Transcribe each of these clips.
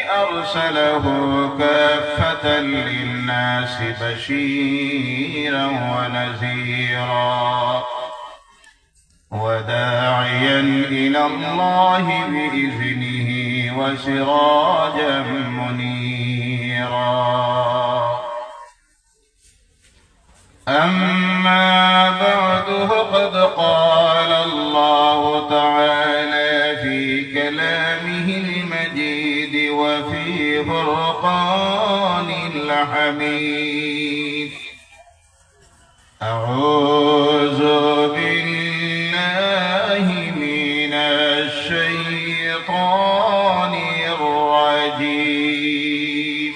أرسله كافة للناس بشيرا ونذيرا وداعيا إلى الله بإذنه وسراجا منيرا. أما بعد فقد قال الله تعالى في كلامه المجيد وفي فرقان الحميد: أعوذ بالله من الشيطان الرجيم.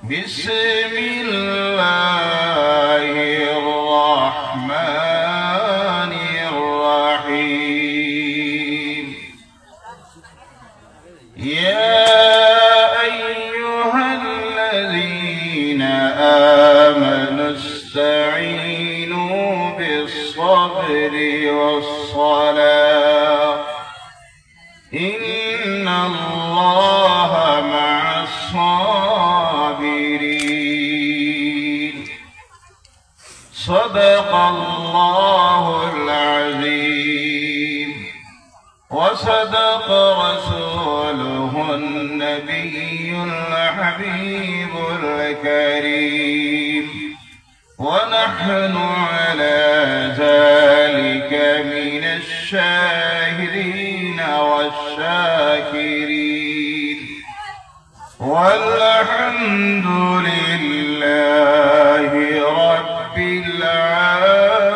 بسم الله الرحمن الرحيم. يا أيها الذين آمنوا استعينوا بالصبر والصلاة إن الله مع الصابرين. صدق الله العظيم وصدق رسوله النبي الحبيب الكريم ونحن على ذلك من الشاهدين والشاكرين والحمد لله رب العالمين.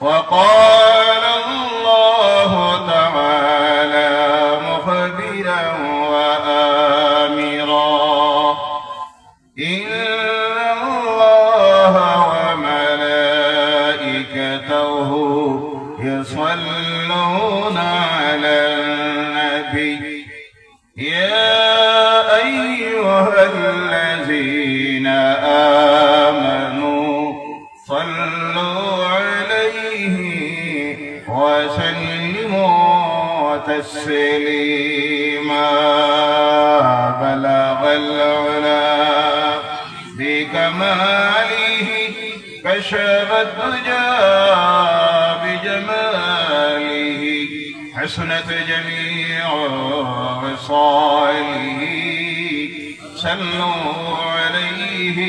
وقال الله تعالى مخبرا وآمرا: إن الله وملائكته يصلون على النبي يا أيها الذين آمنوا صلوا عليه وسلموا تسليما. بلغ العلا بكماله كشف الدجى بجماله حسنت جميع خصاله صلوا عليه.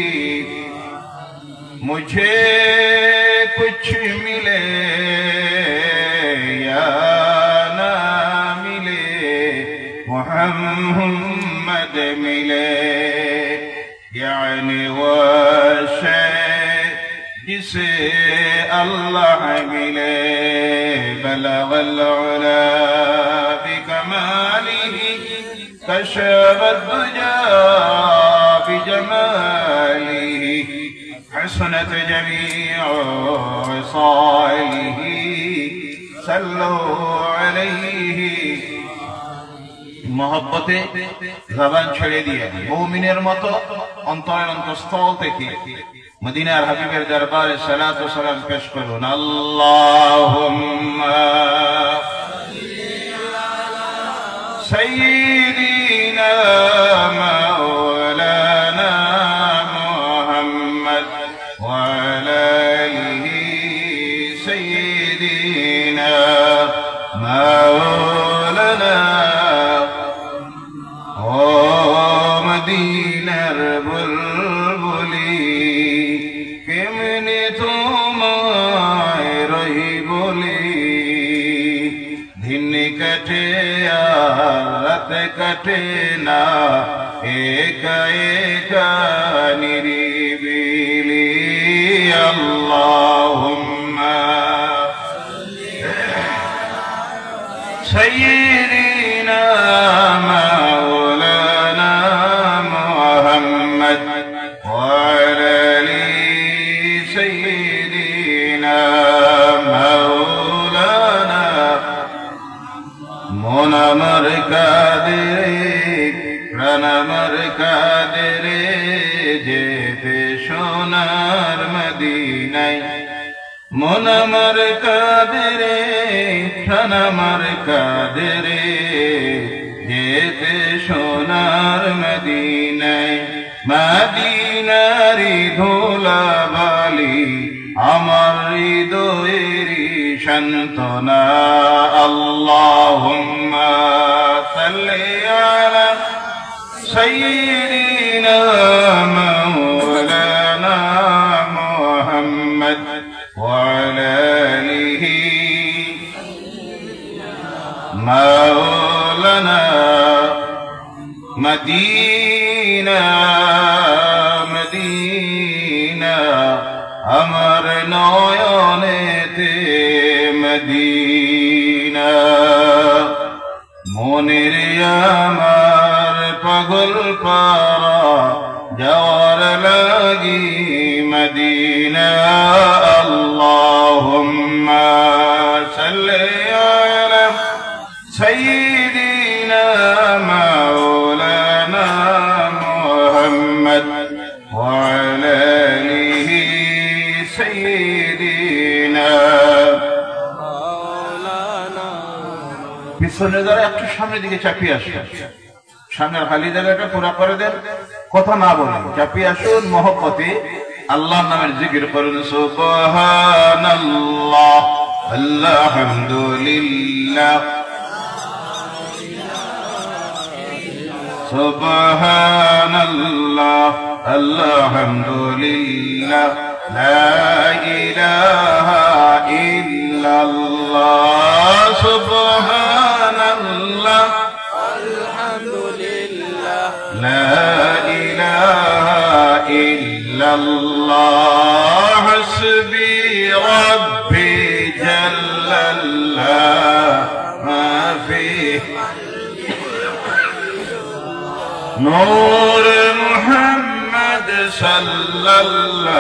मुझे कुछ मिले या ना मिले मोहम्मद मिले, यानी वो शय जिसे अल्लाह मिले। बलगल उला बिकमालिही कशफ दुजा बिजमालिही हसनत जमीउ खिसालिही सल्लु अलैहि। मोहब्बते जबान छेड़े दिए मुमिनेर मतो अंतरेर अंतःस्थल থেকে মদিনার হাবিবের দরবারে সালাত ও সালাম পেশ করুন। আল্লাহুম্মা সাইয়্যিদিনা মাওলানা মুহাম্মদ ওয়া আলা আলিহি সাইয়্যিদিনা মাওলানা। ও মদিনার বুলবুলি কেমনে তোমায় রহি বলি, দিন কাটে রাত কাটে না একা একা নিরিবিলি। আল্লাহুম্মা সাইয়্যিদিনা মাওলানা মুহাম্মদ ওয়া আলা আলি সাইয়্যিদিনা মাওলানা। মন আমার কাঁদে প্রাণ আমার কাঁদে রে, যেতে সোনার মদিনায়। মন আমার কাঁদে রে ঠান আমার কাদেরে যেতে সোনার মদিনায় মদিনারি ধুলাবালি আমার হৃদয়েরই শান্তনা আল্লাহুম্মা সাল্লি আলা সাইয়্যিদিনা মাওলানা মুহাম্মদ ওয়া আলা আলিহি মাওলানা মদিনা মদিনা আমার নয়নেতে মদিনা মনের আমার পাগল পারা যাওয়ার লাগি মদিনা আল্লাহুম্মা সাল্লি আলা সাইয়্যিদিনা মাওলানা মুহাম্মদ ওয়া আলা আলিহি সাইয়্যিদিনা মাওলানা। পিছনে যারা একটু সামনের দিকে চাপিয়ে আসেন, সামনের খালি জায়গাটা পুরা করে দেন, কথা না বলেন, চাপিয়ে আসুন, মহব্বতে আল্লাহর নামের জিকির করুন। সুবহানাল্লাহ আলহামদুলিল্লাহ সুবহানাল্লাহ আলহামদুলিল্লাহ লা ইলাহা ইল্লাল্লাহ সুবহানাল্লাহ আলহামদুলিল্লাহ লা ইলাহা ইল্লাল্লাহ হাসবি রাব্বি জাল্লাল্লাহ মা ফিহি নূর মুহাম্মদ সাল্লাল্লাহ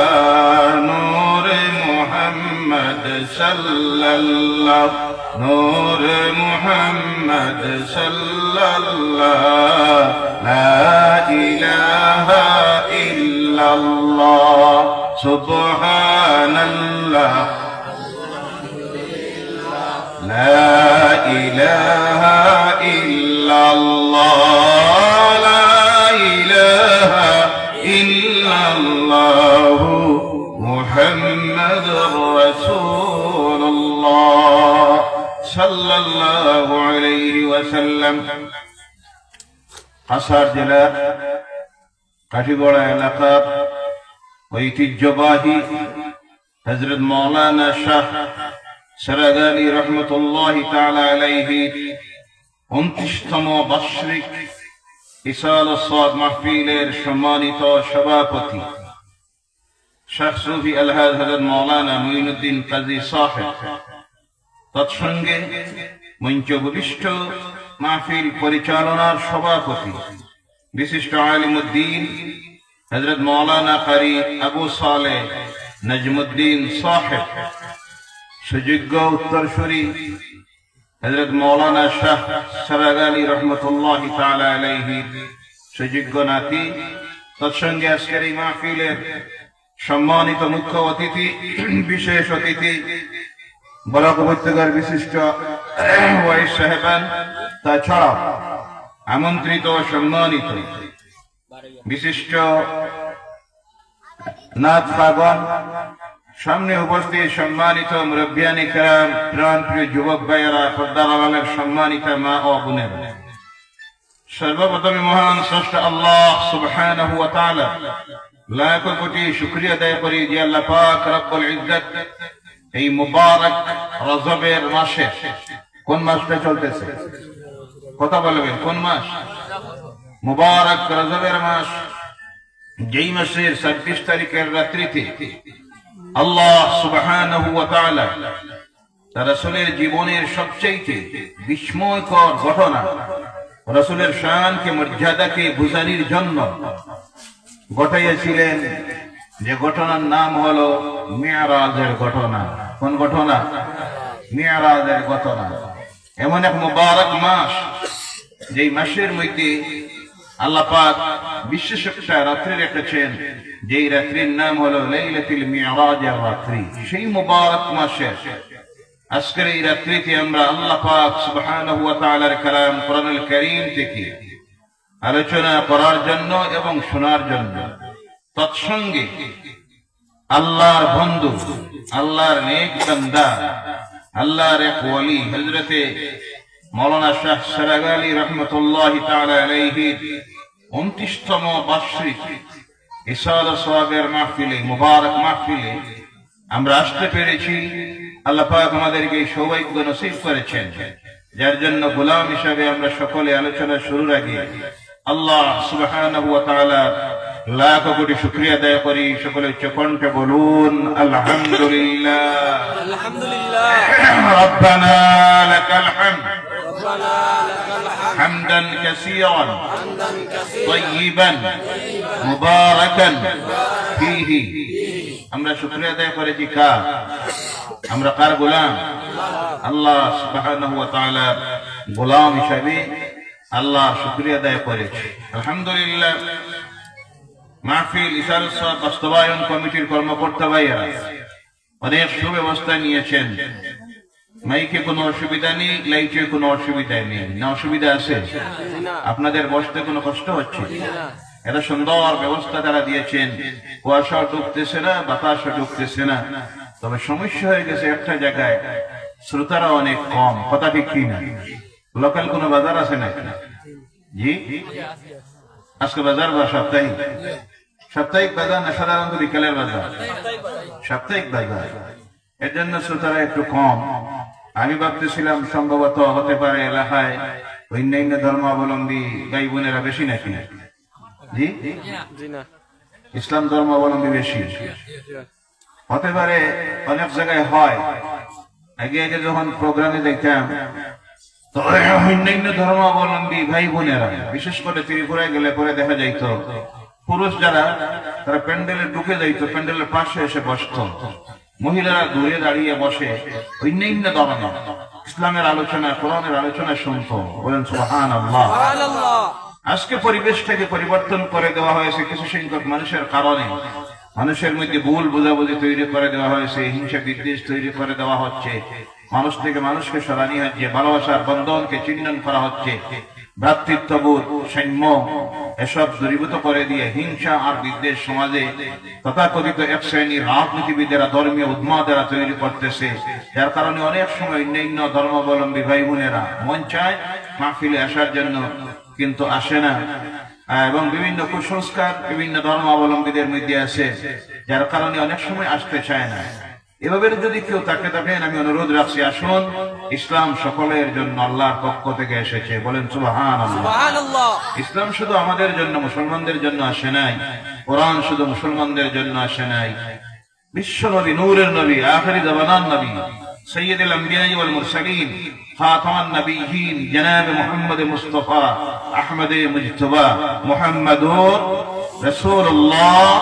নূর মুহাম্মদ সাল্লাল্লাহ নূর মুহাম্মদ সাল্লাল্লাহ লা ইলাহা ইল্লাল্লাহ সুবহানাল্লাহ লা ইলাহা ইল্লাল্লাহ মুহাম্মাদুর রাসূলুল্লাহ সাল্লাল্লাহু আলাইহি ওয়াসাল্লাম। কাছাড় জেলার কাঠিগড়া এলাকার ঐতিহ্যবাহী হযরত মাওলানা শাহ সারাগালী রহমতুল্লাহি তাআলা আলাইহি 29তম বার্ষিক ইসাল সাদ মাহফিলের সম্মানিত সভাপতি শাহ সুফি আলহাজ হযরত মাওলানা মুঈনুদ্দিন কাজী সাহেব, তৎসঙ্গে মঞ্চ উপবিষ্ট মাহফিল পরিচালনার সভাপতি বিশিষ্ট আলিমুদ্দিন হযরত মাওলানা কারি আবু সালেহ নজমুদ্দিন সাহেব, সুযোগ্য উত্তরসূরি হযরত মাওলানা শাহ সারাগালী রহমতুল্লাহি তাআলা আলাইহি সুযোগ্য নাতি, তৎসঙ্গে আজকের এই মাহফিলের সম্মানিত মুখ্য অতিথি, বিশেষ অতিথি, বরাক উপত্যকার বিশিষ্ট ওয়াইস সাহেবান, তাছাড়া আমন্ত্রিত সম্মানিত বিশিষ্ট নাথ পাগন, সামনে উপস্থিত সম্মানিত মুরব্বিয়ানে কেরাম, প্রাণপ্রিয় যুবক ভাইয়েরা, পর্দার আড়ালের সম্মানিত মা ও বোনেরা, সর্বপ্রথমে মহান স্রষ্টা আল্লাহ সুবহানাহু ওয়া তাআলা লাখ কোটি শুকরিয়া আদায় করি যে আল্লাহ পাক রব্বুল ইজ্জত এই মুবারক রজবের মাসে, কোন মাসটা চলতেছে কথা বলবেন, কোন মাস? মুবারক রজবের মাস, যেই মাসের 26 তারিখের রাত্রিতে আল্লাহ সুবহানাহু ওয়া তাআলা তার রাসূলের জীবনের সবচেয়ে বিস্ময়কর ঘটনা, রাসূলের শানকে মর্যাদাকে বুঝানোর জন্য ঘটাইয়াছিলেন, যে ঘটনার নাম হলো মিরাজের ঘটনা। কোন ঘটনা? মিরাজের ঘটনা। এমন এক মুবারক মাস, যেই মাসের মধ্যে আল্লাহ পাক বিশেষ একটা রাত্রি রেখেছেন, যেই রাত্রির নাম হলো লাইলাতুল মিরাজের রাত্রি। সেই মুবারক মাসে আজকের এই রাত্রিতে আমরা আল্লাহ পাক সুবহানাহু ওয়া তাআলার কালাম কোরআনুল কারীম থেকে আলোচনা করার জন্য এবং শোনার জন্য তৎসঙ্গে আল্লাহর বন্ধু, আল্লাহর নেক বান্দা, আল্লাহর এক ওয়ালি হযরতে মাওলানা শাহ সারাগ আলী রাহমাতুল্লাহি তাআলা আলাইহি 29তম বার্ষিক ইসালা সওয়াবের মাহফিলে, মুবারক মাহফিলে আমরা আসতে পেরেছি। আল্লাহ পাক আমাদেরকে সৌভাগ্য নসিব করেছেন, যার জন্য গোলাম হিসাবে আমরা সকলে আলোচনা শুরুর আগে আল্লাহ সুবহানাহু ওয়া তাআলা লাখ কোটি শুকরিয়া আদায় করি। সকলে উচ্চকণ্ঠে বলুন আলহামদুলিল্লাহ। আলহামদুলিল্লাহ। রব্বানা লাকাল হামদ হামদান কাসীরান তাইয়িবান মুবারাকান ফীহি। আমরা শুকরিয়া আদায় করেছি কার? আমরা কার গোলাম? আল্লাহ সুবহানাহু ওয়া তাআলা গোলাম হিসাবে আল্লাহ শুকরিয়া আদায় করেছি। আলহামদুলিল্লাহ। মাহফিল ইসারুস সাওয়াব বাস্তবায়ন কমিটির কর্মকর্তা ভাইয়েরা অনেক সুব্যবস্থা নিয়েছেন। মাইকে কোনো অসুবিধা নেই, লাইটের কোনো অসুবিধা নেই। না অসুবিধা আছে? আপনাদের বসতে কোনো কষ্ট হচ্ছে? এটা সুন্দর ব্যবস্থা তারা দিয়েছেন। কুয়াশাও ঢুকতেছে না, বাতাসও ঢুকতেছে না। তবে সমস্যা হয়ে গেছে একটা জায়গায়, শ্রোতারা অনেক কম। কথা ঠিক কি না? লোকাল কোনো বাজার আছে না? জি, আজকে বাজার বা সাপ্তাহিক? সাপ্তাহিক বাজার না সাধারণত বিকালের বাজার? সাপ্তাহিক বাজার। এর জন্য শ্রোতারা একটু কম। আমি ভাবতেছিলাম সম্ভবত হতে পারে এলাকায় অন্যান্য ধর্মাবলম্বী ভাই বোনেরা বেশি নাকি? জি, ইসলাম ধর্মাবলম্বী বেশি হতে পারে। অনেক জায়গায় হয়। আগে আগে যখন প্রোগ্রামে দেখতাম তো অন্যান্য ধর্মাবলম্বী ভাই বোনেরা, বিশেষ করে ত্রিপুরায় গেলে পরে দেখা যাইত পুরুষ যারা তারা প্যান্ডেলে ঢুকে যাইতো, প্যান্ডেলের পাশে এসে বসত। মহিলারা দূরে দাঁড়িয়ে বসে অন্যান্য ধর্ম ইসলামের আলোচনা, কোরআনের আলোচনা শুনতো। বলেন সুবহানাল্লাহ। আজকে পরিবেশটাকে পরিবর্তন করে দেওয়া হয়েছে কিছু সংখ্যক মানুষের কারণে। মানুষের মধ্যে ভুল বোঝাবুঝি তৈরি করে দেওয়া হয়েছে, হিংসা বিদ্বেষ তৈরি করে দেওয়া হচ্ছে, মানুষ থেকে মানুষকে সরানি হচ্ছে, ভালোবাসার বন্ধনকে চিহ্নন করা হচ্ছে, ভ্রাতৃত্ববোধ, সাম্য এসব দূরীভূত করে দিয়ে হিংসা আর বিদ্বেষ সমাজে তথাকথিত এক শ্রেণীর রাজনীতিবিদেরা, ধর্মীয় উন্মাদেরা তৈরি করতেছে। যার কারণে অনেক সময় অন্যান্য ধর্মাবলম্বী ভাই বোনেরা মন চায় মাহফিলে আসার জন্য, কিন্তু আসে না। এবং বিভিন্ন কুসংস্কার বিভিন্ন ধর্মাবলম্বীদের মধ্যে আছে, যার কারণে অনেক সময় আসতে চায় না। এভাবে যদি কেউ তাকে থাকেন, আমি অনুরোধ রাখছি, আসুন। ইসলাম সকলের জন্য আল্লাহর পক্ষ থেকে এসেছে। বলেন সুবহানাল্লাহ। ইসলাম শুধু আমাদের জন্য, মুসলমানদের জন্য আসে নাই। কোরআন শুধু মুসলমানদের জন্য আসে নাই। বিশ্ব নবী, নূরের নবী, আখিরি জামানার নবী, সৈয়দুল আম্বিয়া ওয়াল মুরসালিন, খাতামান নবিয়্যিন জনাব মুহাম্মদ মুস্তাফা আহমদ মুজতবা মুহাম্মাদুর রাসূলুল্লাহ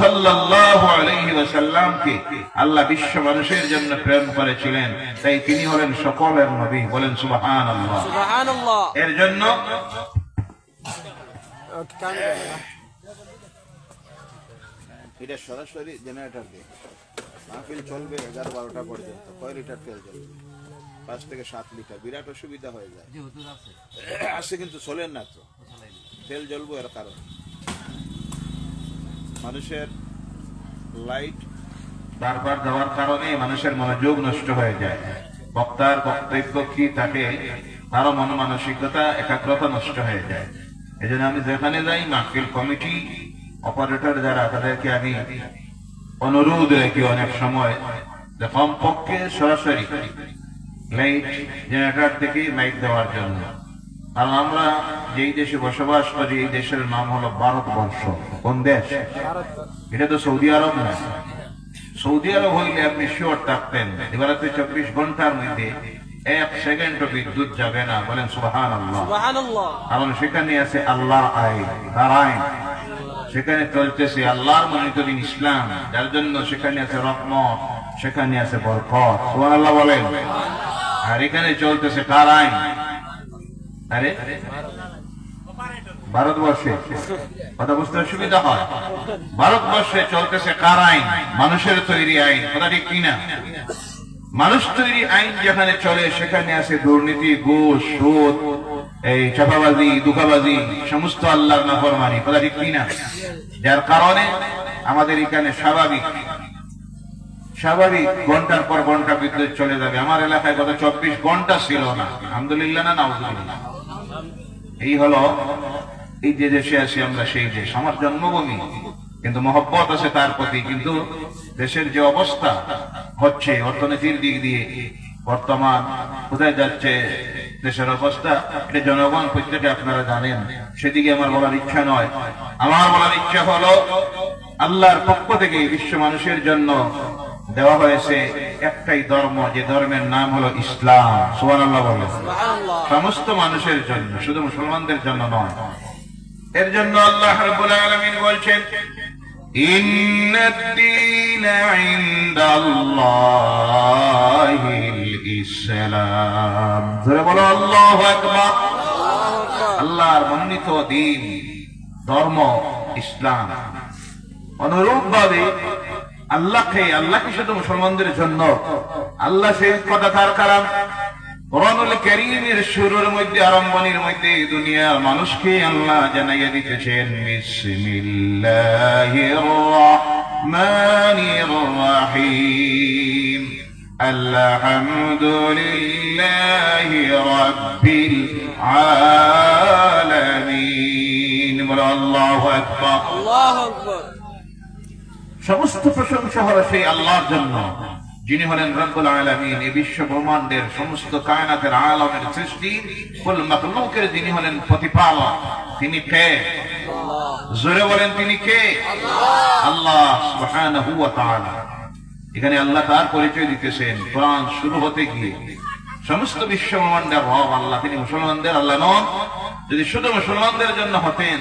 সাল্লাল্লাহু আলাইহি ওয়াসাল্লামকে আল্লাহ বিশ্ব মানুষের জন্য প্রেরণ করেছিলেন। তাই তিনি হলেন সকলের নবী। বলেন সুবহানাল্লাহ। সুবহানাল্লাহ। এর জন্য এটা সরাসরি জেনারেটর দিয়ে মাহফিল চলবে 11-12টা পর্যন্ত। কয় লিটার তেল চলবে? 5 থেকে 7 লিটার। বিরাট অসুবিধা হয়ে যায়। আসে কিন্তু চলেন না তো, তেল জ্বলবো। এর কারণ মানুষের লাইট বারবার দেওয়ার কারণে মানুষের মনোযোগ নষ্ট হয়ে যায়। বক্তার বক্তব্য কি থাকে, তারও মন মানসিকতা, একাগ্রতা নষ্ট হয়ে যায়। এই জন্য আমি যেখানে যাই, মাহফিল কমিটি, অপারেটর যারা, তাদেরকে আমি অনুরোধ রাখি অনেক সময় যে কমপক্ষে সরাসরি লাইট জেনারেটর থেকে মাইক দেওয়ার জন্য। কারণ আমরা যেই দেশে বসবাস করি, এই দেশের নাম হলো ভারতবর্ষ। কোন দেশ? এটা তো সৌদি আরব না। সৌদি আরব হইলে আপনি শিওর থাকতেন এবারে 24 ঘন্টার মধ্যে 1 সেকেন্ডও বিদ্যুৎ যাবে না। বলেন সুবহানাল্লাহ। কারণ সেখানে আছে আল্লাহর আইন, তার আইন। সেখানে চলতেছে আল্লাহর মনোনীত ইসলাম, যার জন্য সেখানে আছে রহমত, সেখানে আছে বরকত। সুবহানাল্লাহ বলেন। আর এখানে চলতেছে কার আইন? আরে ভারতবর্ষে। কথা বুঝতে অসুবিধা হয়। ভারতবর্ষে চলতেছে কার আইন? মানুষের তৈরি আইন। কথা ঠিক কিনা? মানুষ তৈরি আইন যেখানে চলে সেখানে আছে দুর্নীতি, ঘুষ, সুদ, এই চাপাবাজি, দুঃখাবাজি, সমস্ত আল্লাহর নাফরমানি, কথা ঠিক কিনা? যার কারণে আমাদের এখানে স্বাভাবিক ঘন্টার পর ঘন্টা বিদ্যুৎ চলে যাবে। আমার এলাকায় গত 24 ঘন্টা ছিল না। আলহামদুলিল্লাহ না নাউজুবিল্লাহ। এই হলো এই যে দেশে আছি আমরা, সেই দেশ আমার জন্মভূমি, কিন্তু মহব্বত আছে তার প্রতি। কিন্তু দেশের যে অবস্থা হচ্ছে অর্থনীতির দিক দিয়ে বর্তমান কোথায় যাচ্ছে দেশের অবস্থা, এটা জনগণ প্রত্যেকে আপনারা জানেন। সেদিকে আমার বলার ইচ্ছা নয়। আমার বলার ইচ্ছা হলো আল্লাহর পক্ষ থেকে বিশ্ব মানুষের জন্য দেওয়া হয়েছে একটাই ধর্ম, যে ধর্মের নাম হলো ইসলাম। সুবহানাল্লাহ বলেন। সমস্ত মানুষের জন্য, শুধু মুসলমানদের জন্য নয়। এর জন্য আল্লাহ রাব্বুল আলামিন বলছেন, ইন্নাদ-দীনা ইনদাল্লাহিল ইসলাম। জোরে বলো আল্লাহু আকবার। আল্লাহর মনোনীত দ্বীন, ধর্ম ইসলাম। অনুরূপ ভাবে আল্লাহকে শুধু মুসলমানদের জন্য আল্লাহ সেই কথা তার কারণ কোরআনুল কারীমের শুরুর মধ্যে, আরম্ভণীর মধ্যে দুনিয়ার মানুষকে আল্লাহ জানাইয়া দিতেছেন, বিসমিল্লাহির রাহমানির রাহিম, আলহামদুলিল্লাহি রাব্বিল আলামিন। আল্লাহু আকবার, আল্লাহু আকবার। সমস্ত প্রশংসা হলো সেই আল্লাহর জন্য, যিনি হলেন রব্বুল আলামিন। এই বিশ্ব ব্রহ্মাণ্ডের সমস্ত কায়নাতের আলমের সৃষ্টি, কুল মাখলুকের যিনি হলেন প্রতিপালক। তিনি কে? জোরে বলেন, তিনি কে? আল্লাহ সুবহানাহু ওয়া তাআলা। এখানে আল্লাহ তার পরিচয় দিতেছেন কোরআন শুরু হতে গিয়ে। সমস্ত বিশ্ব ব্রহ্মাণ্ডের রব আল্লাহ, তিনি মুসলমানদের আল্লাহ নন। যদি শুধু মুসলমানদের জন্য হতেন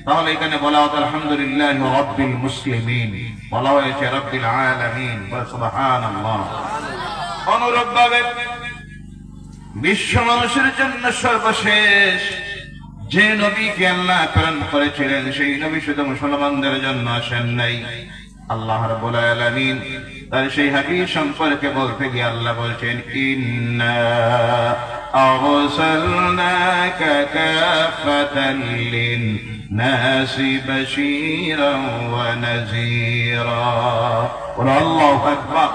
তাহলে এখানে বলা হতো আলহামদুলিল্লাহি রাব্বিল মুসলিমিন, বলা হয়েছে রাব্বিল আলামিন। সুবহানাল্লাহ। অনুরূপভাবে বিশ্ব মানুষের জন্য সর্বশেষ যে নবীকে আল্লাহ প্রেরণ করেছিলেন, সেই নবী শুধু মুসলমানদের জন্য আসেন নাই। আল্লাহ রাব্বুল আলামিন তার সেই হাদিস সম্পর্কে বলতে গিয়ে আল্লাহ বলছেন, ইন্না আরসালনাকা কাফাতাল লিন-নাসি বাশীরান ওয়া নাযীরা। আল্লাহু আকবার।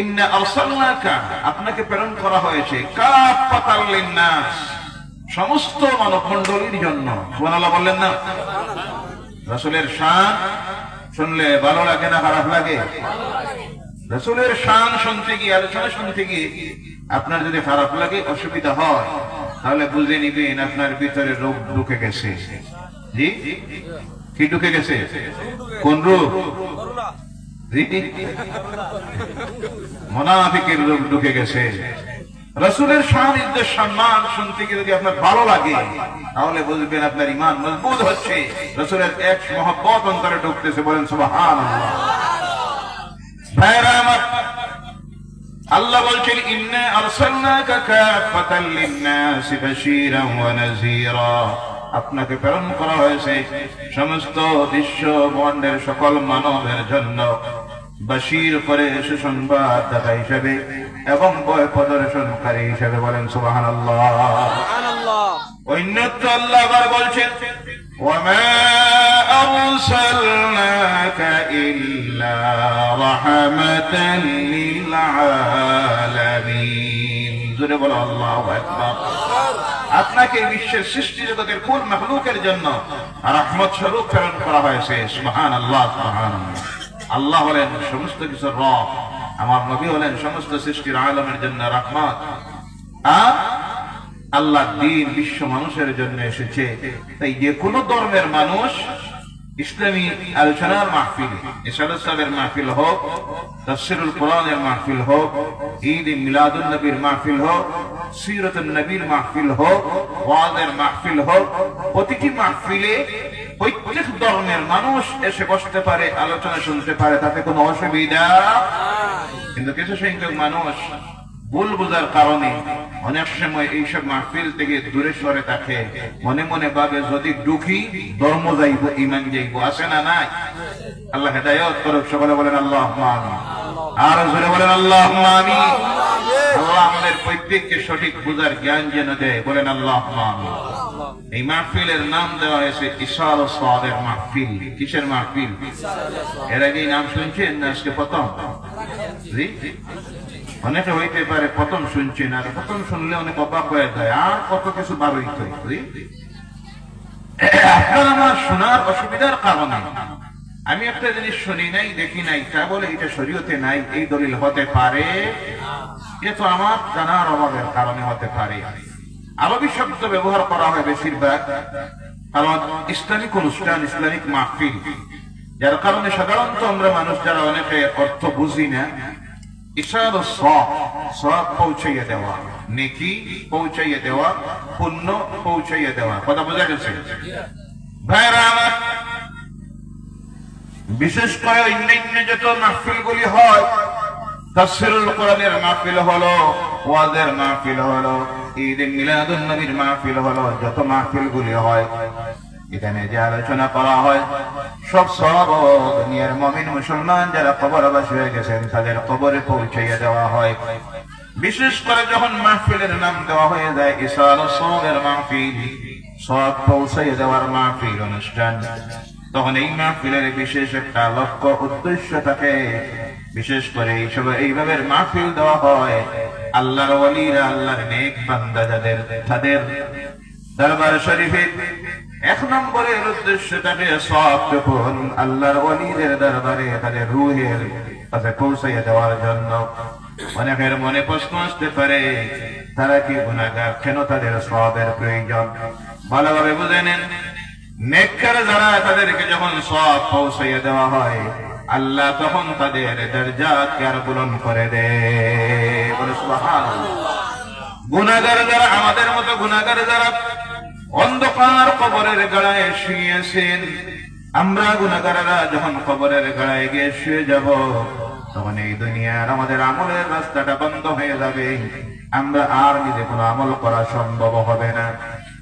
ইন্না আরসালনাকা, আপনাকে প্রেরণ করা হয়েছে, কাফাতাল লিন-নাস, সমস্ত মানবমণ্ডলীর জন্য। সুবহানাল্লাহ বললেন না? রাসূলের শান শুনলে ভালো লাগে না খারাপ লাগে? রাসূলের শান শুনতে গিয়ে, আলোচনা শুনতে গিয়ে আপনার যদি খারাপ লাগে, অসুবিধা হয়, তাহলে বুঝে নিবেন আপনার ভিতরে রোগ ঢুকে গেছে। জি, কি ঢুকে গেছে? কোন রোগ? মুনাফিকের রোগ ঢুকে গেছে। রাসূলের শান ইজ্জত সম্মান শুনতে গিয়ে যদি আপনার ভালো লাগে, তাহলে বুঝবেন আপনার ঈমান মজবুত হচ্ছে, রাসূলের এক মহব্বত অন্তরে ঢুকতেছে। বলেন সুবহানাল্লাহ। ভাইরা আমার, আল্লাহ বলছেন, ইন্না আরসালনাকা কাফাতাল লিন-নাসি বাশীরান ওয়া নাযীরা, আপনাকে প্রেরণ করা হয়েছে সমস্ত বিশ্ব ব্রহ্মাণ্ডের সকল মানবের জন্য, বাশীর করে সুসংবাদ দাতা হিসেবে এবং ভয় প্রদর্শনকারী হিসেবে। বলেন সুবহানাল্লাহ। অন্যত্র আল্লাহ আবার বলছেন, ওয়ামা আরসালনাকা ইল্লা রাহমাতাল লিল আলামিন। জোরে বলো আল্লাহু আকবার। আপনাকে বিশ্বের সৃষ্টি জগতের কুল মাখলুকের জন্য রহমত স্বরূপ প্রেরণ করা হয়েছে। সুবহানাল্লাহ, সুবহানাল্লাহ। আল্লাহ হলেন সমস্ত কিছুর রব, আমার নবী হলেন সমস্ত সৃষ্টির আলমের জন্য রহমত। আর আল্লাহ দ্বীন বিশ্ব মানুষের জন্য এসেছে। তাই যে কোনো ধর্মের মানুষ ইসলামী আলোচনার মাহফিল, ইশারত সাহেবের মাহফিল হোক, তাফসীরুল কোরআনের মাহফিল হোক, ঈদ মিলাদুন নবীর মাহফিল হোক, সিরাতুন নবীর মাহফিল হোক, ওয়াজের মাহফিল হোক, প্রতিটি মাহফিলে প্রত্যেক ধর্মের মানুষ এসে বসতে পারে, আলোচনা শুনতে পারে, তাতে কোনো অসুবিধা। কিন্তু কিছু সংখ্যক মানুষ ভুল বোঝার কারণে অনেক সময় এইসব মাহফিল থেকে দূরে সরে থাকে। মনে মনে ভাবে যদি ঢুকি ধর্ম যাইব, ইমান যাইব। আসে না? নাই? আল্লাহ হেদায়েত করুক। সকলে বলেন আল্লাহুম্মা আমিন। আর জোরে বলেন আল্লাহুম্মা আমিন। আল্লাহ আমাদের প্রত্যেককে সঠিক বুঝার জ্ঞান যেন দেয়, বলেন আল্লাহুম্মা আমিন। এই মাহফিলের নাম দেওয়া হয়েছে ইশার সাদের মাহফিল। কিসের মাহফিল? এর আগে নাম শুনছেন না আজকে প্রথম? জি, অনেকে হইতে পারে প্রথম শুনছেন, আর প্রথম শুনলে অনেক অবাক হয়ে যায়, আর কত কিছু বার হইতে আপনার আমার শোনার অসুবিধার কারণে আমি একটা জিনিস শুনি নাই, দেখি নাই, তা বলে এটা শরীয়তে নাই এই দলিল হতে পারে? এ তো আমার জানার অভাবের কারণে হতে পারে। আরবি শব্দ ব্যবহার করা হয় বেশিরভাগ, কারণ ইসলামিক অনুষ্ঠান, ইসলামিক মাহফিল, যার কারণে সাধারণত আমরা মানুষ যারা অনেকে অর্থ বুঝি না, ইশার সওয়াব পৌঁছাইয়া দেওয়া, নেকি পৌঁছাইয়া দেওয়া, পুণ্য পৌঁছাইয়া দেওয়া। কথা বোঝা গেছে ভাইরা আমার? বিশেষ করে অন্যান্য যত মাহফিল গুলি হয়, তাফসীরুল কোরআনের মাহফিল হলো, ওয়াজের মাহফিল হলো, ঈদ মিলাদুন নবীর মাহফিল হলো, যত মাহফিল গুলি হয় এখানে যে আলোচনা করা হয় সব সওয়াব দুনিয়ার মুমিন মুসলমান যারা কবরবাসী হয়ে গেছেন তাদের কবরে পৌঁছাইয়া দেওয়া হয়। বিশেষ করে যখন মাহফিলের নাম দেওয়া হয়ে যায় ইশারাত সওয়াবের মাহফিল, সওয়াব পৌঁছাইয়া দেওয়ার মাহফিল অনুষ্ঠান, তখন এই মাহফিলের বিশেষ একটা লক্ষ্য উদ্দেশ্য থাকে। বিশেষ করে এইভাবে মাহফিল দেওয়া হয় আল্লাহর ওয়ালিরা, আল্লাহর নেক বান্দা যাদের, তাদের দরবার শরীফে এক নম্বরের উদ্দেশ্য থাকে সওয়াব যখন আল্লাহর ওয়ালিদের দরবারে তাদের রূহের কাছে পৌঁছাইয়া দেওয়ার জন্য। অনেকের মনে প্রশ্ন আসতে পারে, তারা কি গুনাহগার, কেন তাদের সওয়াবের প্রয়োজন? ভালোভাবে বুঝে নেন, নেককার যারা, তাদেরকে যখন সওয়াব পৌঁছাইয়া দেওয়া হয় আল্লাহ তখন তাদের দরজাকে আর বুলন্দ করে দেয়। বলে সুবহানাল্লাহ। গুনাহগার যারা, আমাদের মতো গুনাহগার যারা অন্ধকার কবরের গাড়ায় শুয়েছেন, আমরা গুনাহগাররা যখন কবরের গাড়ায় গিয়ে শুয়ে যাব, তখন এই দুনিয়ার আমাদের আমলের রাস্তাটা বন্ধ হয়ে যাবে, আমরা আর নিজে কোনো আমল করা সম্ভব হবে না।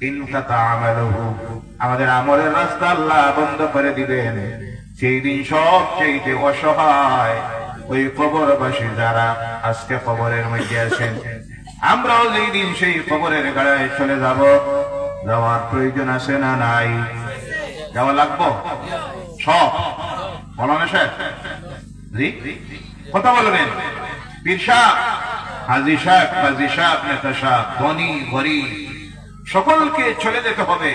ইনকাতা আমালুহু, আমাদের আমলের রাস্তা আল্লাহ বন্ধ করে দিবেন। সেই দিন সবচেয়ে অসহায় ওই কবরবাসী যারা আজকে কবরের মধ্যে আছেন, আমরাও যেই দিন সেই কবরের গাড়ায় চলে যাব, যাওয়ার প্রয়োজন আছে না নাই? যাওয়া লাগবো সব। বলেন স্যার, জি কথা বলবেন। পীর সাহেব, হাজী সাহেব, কাজী সাহেব, নেতা সাহেব, ধনী গরীব সকলকে চলে যেতে হবে।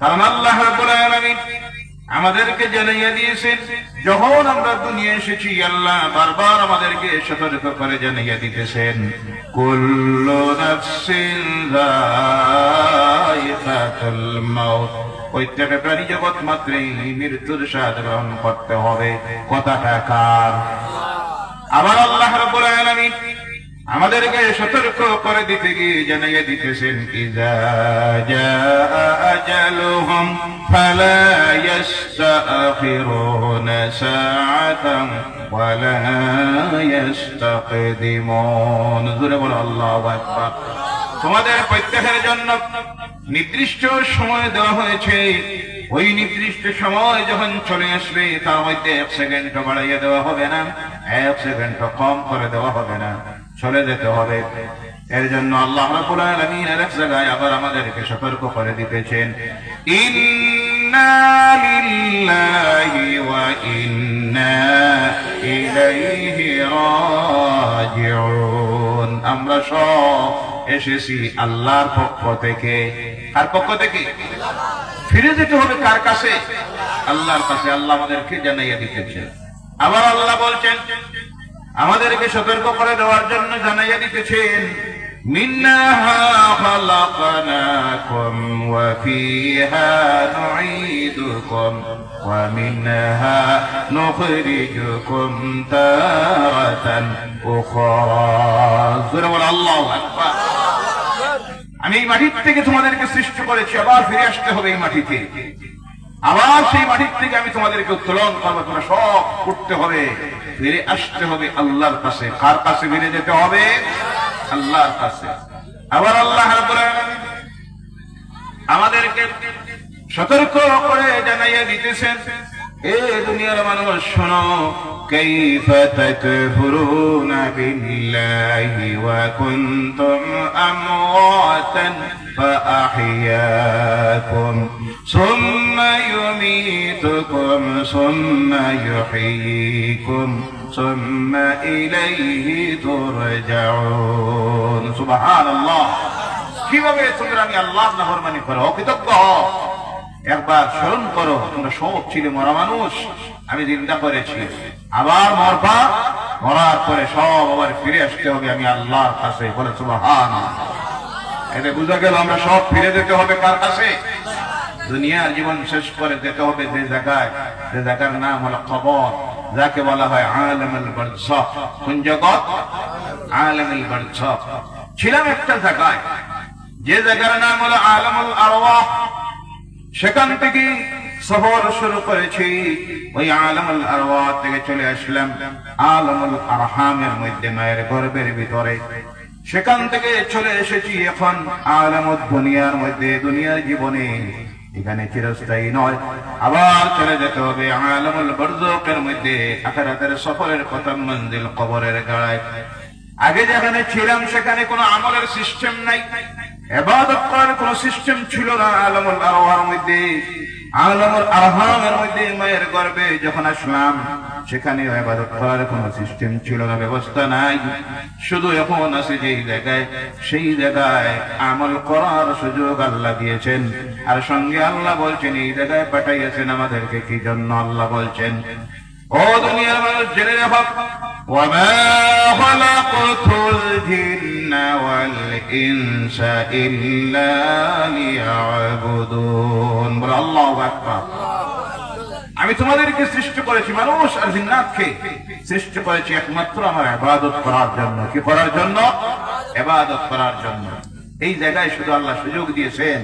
কারণ আল্লাহ রাব্বুল আলামিন আমাদেরকে জানাইয়া দিয়েছেন, যখন আমরা দুনিয়া এসেছি আল্লাহ বারবার আমাদেরকে সতর্ক করে জানাইয়া দিতেছেন, কুল্লু নাফসিন যায়িকাতুল মাউত, প্রত্যেক প্রাণী জগৎ মাত্রই মৃত্যুর স্বাদ গ্রহণ করতে হবে। কথাটা কার? আবার আল্লাহ রাব্বুল আলামিন আমাদেরকে সতর্ক করে দিতে গিয়ে জানাইয়া দিতেছেন, ইযা জাআ আজালুহুম ফালা ইস্তাখিরুনা সাআতান ওয়ালা ইস্তাকদিমুন। জোরে বলো আল্লাহু আকবার। তোমাদের প্রত্যেকের জন্য নির্দিষ্ট সময় দেওয়া হয়েছে, ওই নির্দিষ্ট সময় যখন চলে আসবে তার মধ্যে 1 সেকেন্ড বাড়াইয়া দেওয়া হবে না, 1 সেকেন্ড কম করে দেওয়া হবে না, চলে যেতে হবে। এর জন্য আল্লাহ রাব্বুল আলামিন এক জায়গায় আবার আমাদেরকে সতর্ক করে দিতেছেন, ইন্না লিল্লাহি ওয়া ইন্না ইলাইহি রাজিউন। আমরা সব এসেছি আল্লাহর পক্ষ থেকে। কার পক্ষ থেকে? ফিরে যেতে হবে কার কাছে? আল্লাহর কাছে। আল্লাহ আমাদেরকে জানাইয়া দিতেছেন। আবার আল্লাহ বলছেন, আমাদেরকে সতর্ক করে দেওয়ার জন্য জানাইয়া দিতেছেন, মিনহা খালাকনাকুম ওয়া ফিহা নুঈদুকুম ওয়া মিনহা নুখরিজুকুম তারাতান উখরা। জোরে বলো আল্লাহু আকবার। আমি এই মাটির থেকে তোমাদেরকে সৃষ্টি করেছি, আবার ফিরে আসতে হবে এই মাটিতে। আবার সেই মাটির থেকে আমি তোমাদেরকে উত্তোলন করবো, তোমরা সব উঠতে হবে, ফিরে আসতে হবে আল্লাহর কাছে। কার কাছে ফিরে যেতে হবে? আল্লাহর কাছে। আবার আল্লাহ রাব্বুল আলামিন আমাদেরকে সতর্ক করে জানাইয়া দিতেছেন, এ দুনিয়ার মানুষ শোনো, كيف تكفرون بالله وكنتم أمواتا فأحياكم ثم يميتكم ثم يحييكم ثم إليه ترجعون سبحان الله কিভাবে তোমরা আমি আল্লাহর নাফরমানি করো অকৃতজ্ঞ হও একবার স্মরণ করো তোমরা সব ছিলে মরা মানুষ আমি জিন্দা করেছি আবার মরবা মরার পরে সব আবার ফিরে আসতে হবে আমি আল্লাহর কাছে বলে সুবহানাল্লাহ এতে বুঝা গেল আমরা সব ফিরে যেতে হবে কার কাছে দুনিয়ার জীবন শেষ করে যেতে হবে যে জায়গায় যে জায়গার নাম হলো কবর যাকে বলা হয় আলামুল বারযাখ কোন জগৎ আলামুল বারযাখ ছিলাম একটা জায়গায় যে জায়গার নাম হলো আলামুল আরওয়াহ সেখান থেকে সফর শুরু করেছি ওই আলামুল আরওয়াহ থেকে চলে আসলাম আলামুল আরহামের মধ্যে মায়ের গর্ভের ভিতরে সেখান থেকে চলে এসেছি এখন আলামুদ দুনিয়ার মধ্যে দুনিয়ার জীবনে এখানে চিরস্থায়ী নয় আবার চলে যেতে হবে আলামুল বারযাখের মধ্যে আখিরাতের সফরের প্রথম মঞ্জিল কবরের গাড়ায় আগে যেখানে ছিলাম সেখানে কোনো আমলের সিস্টেম নাই ইবাদত করার কোনো সিস্টেম ছিল না আলামুল আরওয়াহর মধ্যে আলামুল আরহামের মধ্যে মায়ের গর্ভে যখন আসলাম সেখানে ইবাদত করার কোনো সিস্টেম ছিল না ব্যবস্থা নাই শুধু এখন আছে যেই জায়গায় সেই জায়গায় আমল করার সুযোগ আল্লাহ দিয়েছেন আর সঙ্গে আল্লাহ বলছেন এই জায়গায় পাঠাইয়াছেন আমাদেরকে কি জন্য আল্লাহ বলছেন ও দুনিয়ার মানুষ জেনে রাখো ওয়ামা খালাকতুল জিন্না ওয়াল ইনসা ইল্লা লিয়াবুদুন বল আল্লাহু আকবার আমি তোমাদেরকে সৃষ্টি করেছি মানুষ আর জিন্নাতকে সৃষ্টি করেছি একমাত্র আমার ইবাদত করার জন্য কি করার জন্য ইবাদত করার জন্য এই জায়গায় শুধু আল্লাহ সুযোগ দিয়েছেন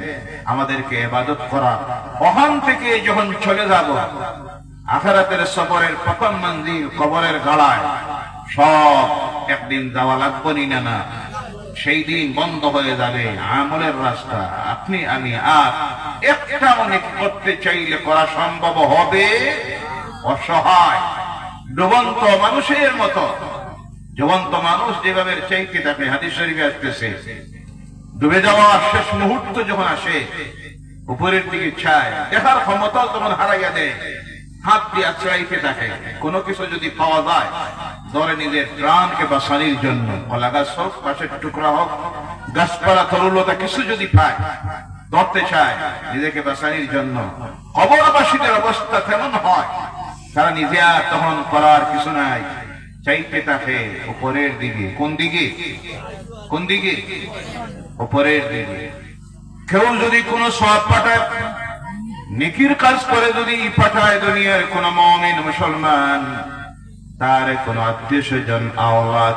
আমাদেরকে ইবাদত করা ওখান থেকে যখন চলে যাব আখিরাতের সফরের প্রথম মঞ্জিল কবরের গাড়ায় সব একদিন যাওয়া লাগবে না সেই দিন বন্ধ হয়ে যাবে আমলের রাস্তা আপনি আমি আর একটা অনেক করতে চাইলে করা সম্ভব হবে অসহায় ডুবন্ত মানুষের মতো জীবন্ত মানুষ যেভাবে চাইতে থাকে হাদিস শরীফে আসতেছে ডুবে যাওয়ার শেষ মুহূর্ত যখন আসে উপরের দিকে চায় দেখার ক্ষমতা তখন হারাইয়া দেয় হাত দিয়ে আশ্রয়তে থাকে কোনো কিছু যদি পাওয়া যায় ধরে নিজের প্রাণকে বাঁচানোর জন্য কলা গাছ হোক পাশের টুকরা হোক গাছপালা তরুলতা কিছু যদি পায় ধরতে চায় নিজেকে বাঁচানোর জন্য কবরবাসীদের অবস্থা তেমন হয় তারা নিজে আর তখন করার কিছু নাই চাইতে থাকে উপরের দিকে কোন দিকে কোন দিকে উপরের দিকে কেউ যদি কোনো সওয়াব পাঠায় নেকির কাজ করে যদি পাঠায় দুনিয়ার কোন মুমিন মুসলমান তার কোন আত্মীয় স্বজন আওলাদ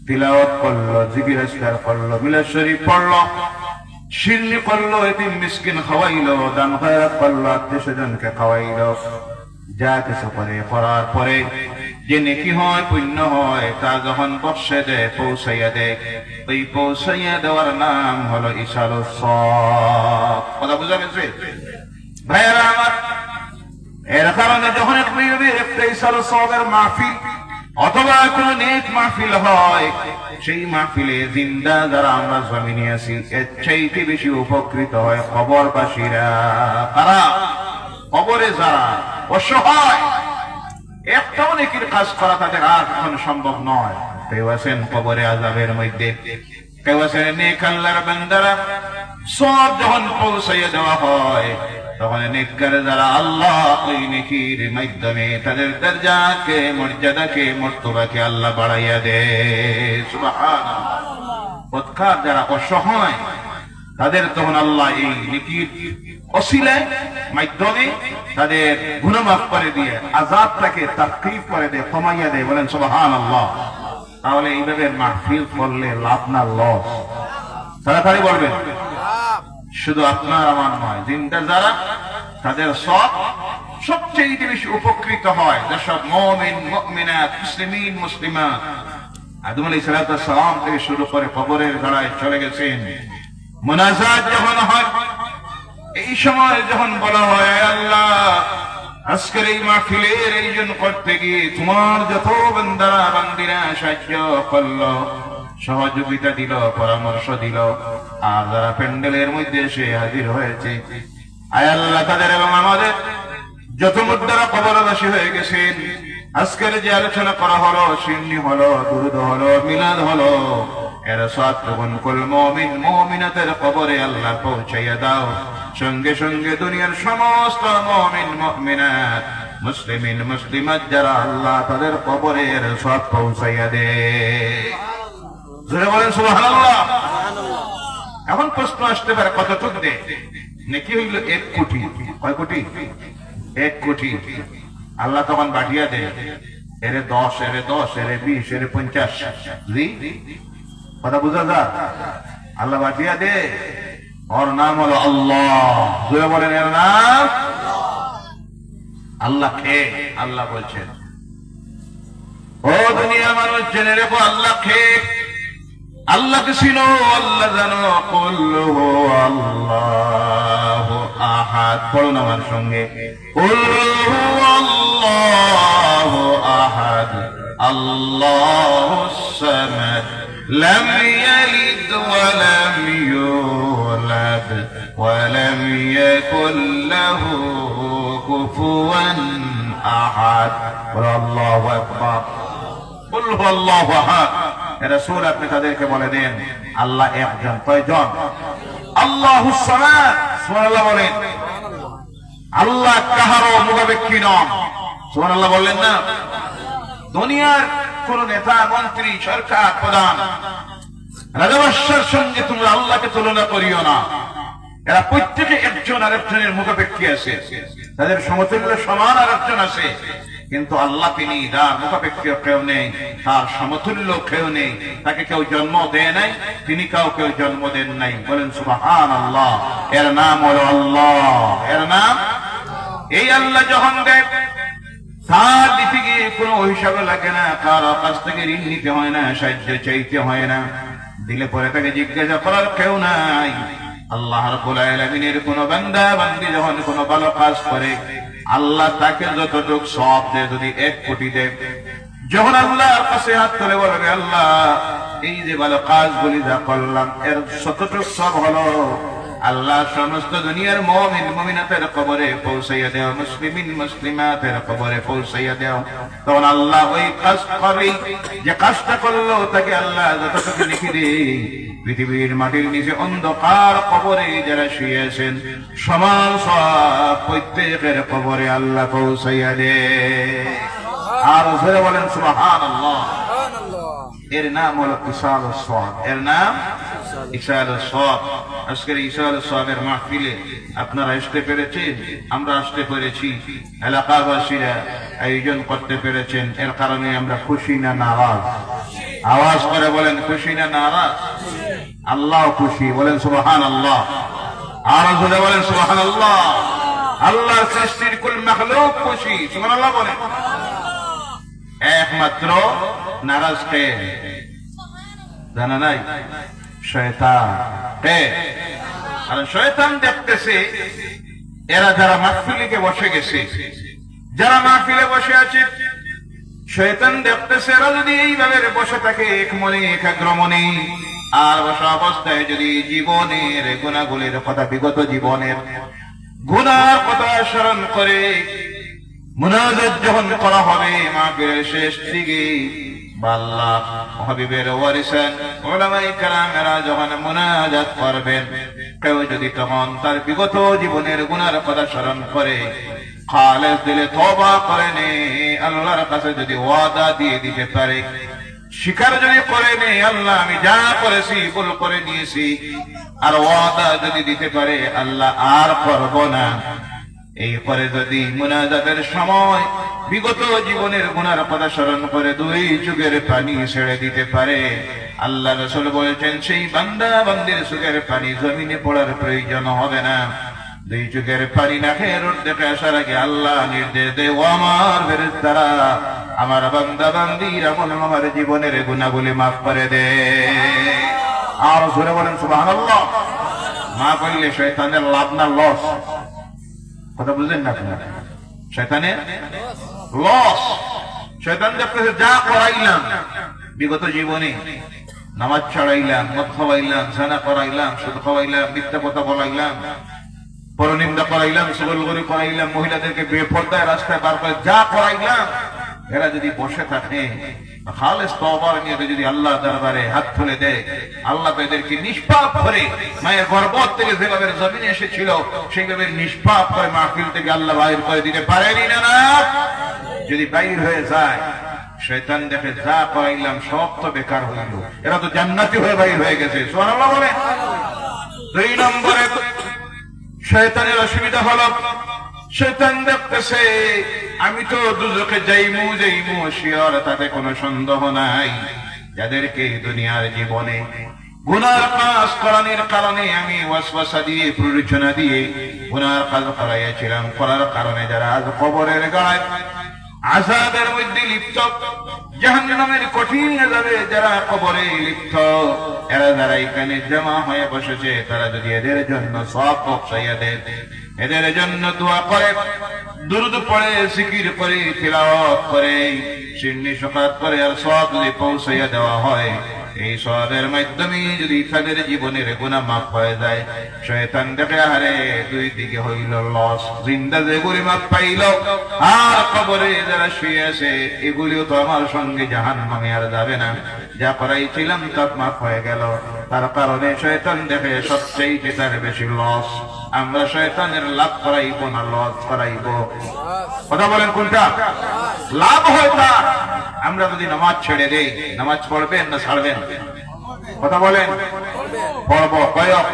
তিলাওয়াত করলো জিকির আজকার করলো মিলাদ শরীফ পড়লো শিরনি করলো এতিম মিসকিন খাওয়াইলো দান খয়রাত করলো আত্মীয় স্বজনকে খাওয়াইলো যা কিছু করে করার পরে যে নেকি হয় পুণ্য হয় তা যখন বর্ষে দেয় পৌঁছাইয়া দেয় ওই পৌঁছাইয়া দেওয়ার নাম হলো ইসালুস সাওয়াব কথা বুঝা গেছে ভাইয়েরা আমার এর কারণে যখন একটা ইসালুস সাওয়াবের মাহফিল অথবা কোন নেক মাহফিল হয় সেই মাহফিলে জিন্দা যারা আমরা জমিনে আছি এর চাইতে বেশি উপকৃত হয় কবরবাসীরা কারা কবরে যারা অসহায় একটাও নেকির কাজ করা তাদের আর এখন সম্ভব নয় কেউ আছেন কবরে আযাবের মধ্যে কেউ আছেন নেক আল্লাহর বান্দারা সব যখন পৌঁছাইয়া দেওয়া হয় তখন নেককার যারা আল্লাহ ওই নেকির মাধ্যমে তাদের দরজাকে মর্যাদাকে মর্তবাকে আল্লাহ বাড়াইয়া দেয় সুবহানাল্লাহ পথকার যারা অসহায় তাদের তখন আল্লাহ এই নেকির ওসিলায় মাধ্যমে তাদের গুনাহ মাফ করে দিয়ে আযাবটাকে তাখফীফ করে দেয় কমাইয়া দেয় বলেন সুবহানাল্লাহ তাহলে এইভাবে মাহফিল করলে লাভ না লস তাড়াতাড়ি বলবেন শুধু আপনার আমার নয় জিন্দা যারা তাদের সবচেয়ে বেশি উপকৃত হয় যেসব মুমিন মুমিনাত মুসলিমিন মুসলিমাত আদম আলাইহিস সালাম থেকে শুরু করে কবরের গাড়ায় চলে গেছেন মুনাজাত যখন হয় এই সময় যখন বলা হয় আল্লাহ আজকের এই মাহফিলের আয়োজন করতে গিয়ে তোমার যত বান্দারা বান্দিরা সাহায্য করলো, সহযোগিতা দিল, পরামর্শ দিল, আর যারা প্যান্ডেলের মধ্যে এসে হাজির হয়েছে, আয় আল্লাহ তাদের এবং আমাদের যত মুদ্রা কবরবাসী হয়ে গেছেন, আজকের যে আলোচনা করা হলো, সিন্নি হলো, দুরুদ হলো, মিলাদ হলো, এর সওয়াব গ্রহণ কুল মুমিন মুমিনাতের কবরে আল্লাহ পৌঁছাইয়া দাও। সঙ্গে সঙ্গে দুনিয়ার সমস্ত মুমিন মুমিনাত, মুসলিমিন মুসলিমাত যারা আল্লাহ তাদের কবরে এর সওয়াব পৌঁছাইয়া দে। জোরে বলেন সুবহানাল্লাহ। এখন প্রশ্ন আসতে পারে, কতটুক দে? নাকি হইল 1 কোটি। কয় কোটি? 1 কোটি। আল্লাহ তখন বাটিয়া দে, এরে 10, এরে 10, এরে 20, এরে 50। কথা বুঝা যা? আল্লাহ বাটিয়া দে। ওর নাম হলো আল্লাহ। জোরে বলেন এর নাম আল্লাহ। কে? আল্লাহ বলছেন, ও দুনিয়ার মানুষ জেনে রেখো, আল্লাহ কে? আল্লাহকে চিনো, আল্লাহ জানো। কুল হুয়াল্লাহু আহাদ। পড়ুন আমার সঙ্গে, কুল হুয়াল্লাহু আহাদ আল্লাহুস সামাদ লাম ইয়ালিদ ওয়া লাম ইউলাদ ওয়া লাম ইয়াকুল লাহু কুফুয়ান আহাদ। আল্লাহু আকবার। কুল হুয়াল্লাহু আহাদ। রাসূল আপনি তাদেরকে বলে দেন, আল্লাহ একজন। কয়জন? আল্লাহুস সামাদ। সুবহানাল্লাহ বলেন। আল্লাহ কাহারও মুখাপেক্ষী নন। সুবহানাল্লাহ বললেন না? দুনিয়ার কোন নেতা, মন্ত্রী, সরকার প্রধান, রাজবংশের সঙ্গে তোমরা আল্লাহকে তুলনা করিও না। এরা প্রত্যেকে একজন আরেকজনের মুখাপেক্ষী আছে, তাদের সমতুল্য সমান আরেকজন আছে, কিন্তু আল্লাহ তিনি যার মুখাপেক্ষী কেউ নেই, তার সমতুল্য কেউ নেই। তাকে কেউ জন্ম দেয় নাই, তিনি কাউকে জন্ম দেন নাই। বলেন সুবহানাল্লাহ। এর নাম হলো আল্লাহ। এর নাম এই আল্লাহ যখন দেয়, তার দিতে গিয়ে কোনো হিসাবে লাগে না, কারো কাছ থেকে ঋণ নিতে হয় না, সাহায্য চাইতে হয় না, দিলে পরে তাকে জিজ্ঞাসা করার কেউ নাই। আল্লাহ রাব্বুল আলামিনের কোন বান্দা বান্দি যখন কোন ভালো কাজ করে, আল্লাহ তাকে যতটুক সওয়াব দেয়, যদি 1 কোটি দেয়, যখন আল্লাহর কাছে হাত তুলে বলবে, আল্লাহ এই যে ভালো কাজগুলি যা করলাম, এর যতটুক সওয়াব হলো, আল্লাহ সমস্ত দুনিয়ার মুমিন মুমিনাতের কবরে পৌঁছাইয়া দেও, মুসলিমিন মুসলিমাতের কবরে পৌঁছাইয়া দেও। তখন আল্লাহ ওই কাজ করে, যে কাজটা করলো, তাকে আল্লাহ যতটুকু লিখে দেয়, পৃথিবীর মাটির নিচে অন্ধকার কবরে যারা শুয়েছেন, সমান সওয়াব প্রত্যেকের কবরে আল্লাহ পৌঁছাইয়া দে। আর জোরে বলেন সুবহানাল্লাহ। এর নাম হলো ইসালুস সওয়াব। এর নাম ইসালুস সওয়াব। আজকের ইসালুস সওয়াবের মাহফিলে আপনারা আসতে পেরেছেন, আমরা আসতে পেরেছি, এলাকাবাসীরা আয়োজন করতে পেরেছেন, এর কারণে আমরা খুশি না নারাজ? আওয়াজ করে বলেন, খুশি না নারাজ? আল্লাহ খুশি। বলেন সুবহানাল্লাহ। আর জোরে বলেন সুবহানাল্লাহ। আল্লাহ সৃষ্টির কুল মাখলুক খুশি। সুবহানাল্লাহ বলেন। একমাত্র নারাজ কে? জানা নাই? শয়তান। কে? আর শয়তান দেখতেছে এরা যারা মাহফিলে বসে গেছে, যারা মাহফিলে বসে আছে, শয়তান দেখতেছে এরা যদি এইভাবে বসে থাকে এক মনে একাগ্র মনে, আর বসা অবস্থায় যদি জীবনের গুণাগুলির কথা, বিগত জীবনের গুনার কথা স্মরণ করে মুনাজাত যখন করা হবে মাহফিলের শেষ দিকে, আল্লাহ হাবিবের ওয়ারিসান উলামায়ে কেরামেরা যখন মুনাজাত করবেন, কেউ যদি তখন তার বিগত জীবনের গুনার কথা স্মরণ করে, খালেস দিলে তওবা করে নে, আল্লাহর কাছে যদি ওয়াদা দিয়ে দিতে পারে, স্বীকার যদি করে নে, আল্লাহ আমি যা করেছি ভুল করে নিয়েছি, আর ওয়াদা যদি দিতে পারে, আল্লাহ আর করব না, এই করে যদি মুনাজাতের সময় বিগত জীবনের গুনার কথা স্মরণ করে 2 চোখের পানি ছেড়ে দিতে পারে, আল্লাহ রাসূল বলেছেন সেই বান্দা বান্দির চোখের পানি জমিনে পড়ার প্রয়োজন হবে না। 2 চোখের পানি না খেয়ে রোড দেখে আসার আগে আল্লাহ নির্দেশ দেয়, ও আমার ফেরেশতারা, আমার বান্দা বান্দির আমল আমার জীবনের গুনাহগুলি মাফ করে দে। আর জোরে বলেন সুবহানাল্লাহ। মাফ করলে শয়তানের লাভ না লস? কথা বুঝলেন না? শয়তানের লস। শয়তান দেখতেছে যা করাইলাম বিগত জীবনে, নামাজ ছাড়াইলাম, মদ খাওয়াইলাম, জানা করাইলাম, সুদ খাওয়াইলাম, মিথ্যা কথা বলাইলাম, পরনিন্দা করাইলাম, সুগলগরি করাইলাম, মহিলাদেরকে বেপরদায় রাস্তায় বার করে যা করাইলাম, এরা যদি বসে থাকে খালেস তওবার নিয়ে যদি আল্লাহ দরবারে হাত তুলে দেয়, আল্লাহ এদেরকে নিষ্পাপ করে মায়ের গর্ভ থেকে যেভাবে জমিনে এসেছিল সেইভাবে নিষ্পাপ করে মাহফিল থেকে আল্লাহ বাইর করে দিতে পারেনি না? যদি বাইর হয়ে যায়, শয়তান দেখে যা করাইলাম সব তো বেকার হইল, এরা তো জান্নাতি হয়ে বাইর হয়ে গেছে। সুবহানাল্লাহ বলে। 2 নম্বরে শয়তানের অসুবিধা হলো, শয়তান দেখতেছে আমি তো দুজকে যাইমু শিওর, তাতে কোনো সন্দেহ নাই। যাদেরকে দুনিয়ার জীবনে গুনার কাজ করানোর কারণে আমি ওয়াসওয়াসা দিয়ে, প্ররোচনা দিয়ে গুনার কাজ করাইয়াছিলাম, করার কারণে যারা আজ কবরের গায়ে আযাবের মধ্যে লিপ্ত, জাহান্নামের কঠিন আযাবে যারা কবরে লিপ্ত, এরা যারা এখানে জমা হয়ে বসেছে, তারা যদি এদের জন্য সওয়াব পৌঁছাইয়া দেয়, এদের জন্য দোয়া করে, দুরূদ পড়ে, জিকির করে, তিলাওয়াত করে, সিন্নি শফাত করে, আর সওয়াব যদি পৌঁছাইয়া দেওয়া হয়, এই সওয়াবের মাধ্যমে যদি তাদের জীবনের গুনাহ মাফ হয়ে যায়, শয়তান দেখে আরে 2 দিকে হইল লস। জিন্দা যেগুলি মাফ পাইল, আর কবরে যারা শুয়ে আছে এগুলিও তো আমার সঙ্গে জাহান্নামে আর যাবে না, যা করাইছিলাম তা মাফ হয়ে গেল। তার কারণে শয়তান দেখে সবচেয়ে তার বেশি লস। আমরা শয়তানের লাভ করাইবো না লস করাইবো? কথা বলেন কোনটা লাভ হয়? তা আমরা যদি নামাজ ছেড়ে দেই, নামাজ পড়বেন না ছাড়বেন? কথা বলেন। পড়বো। কয়ক?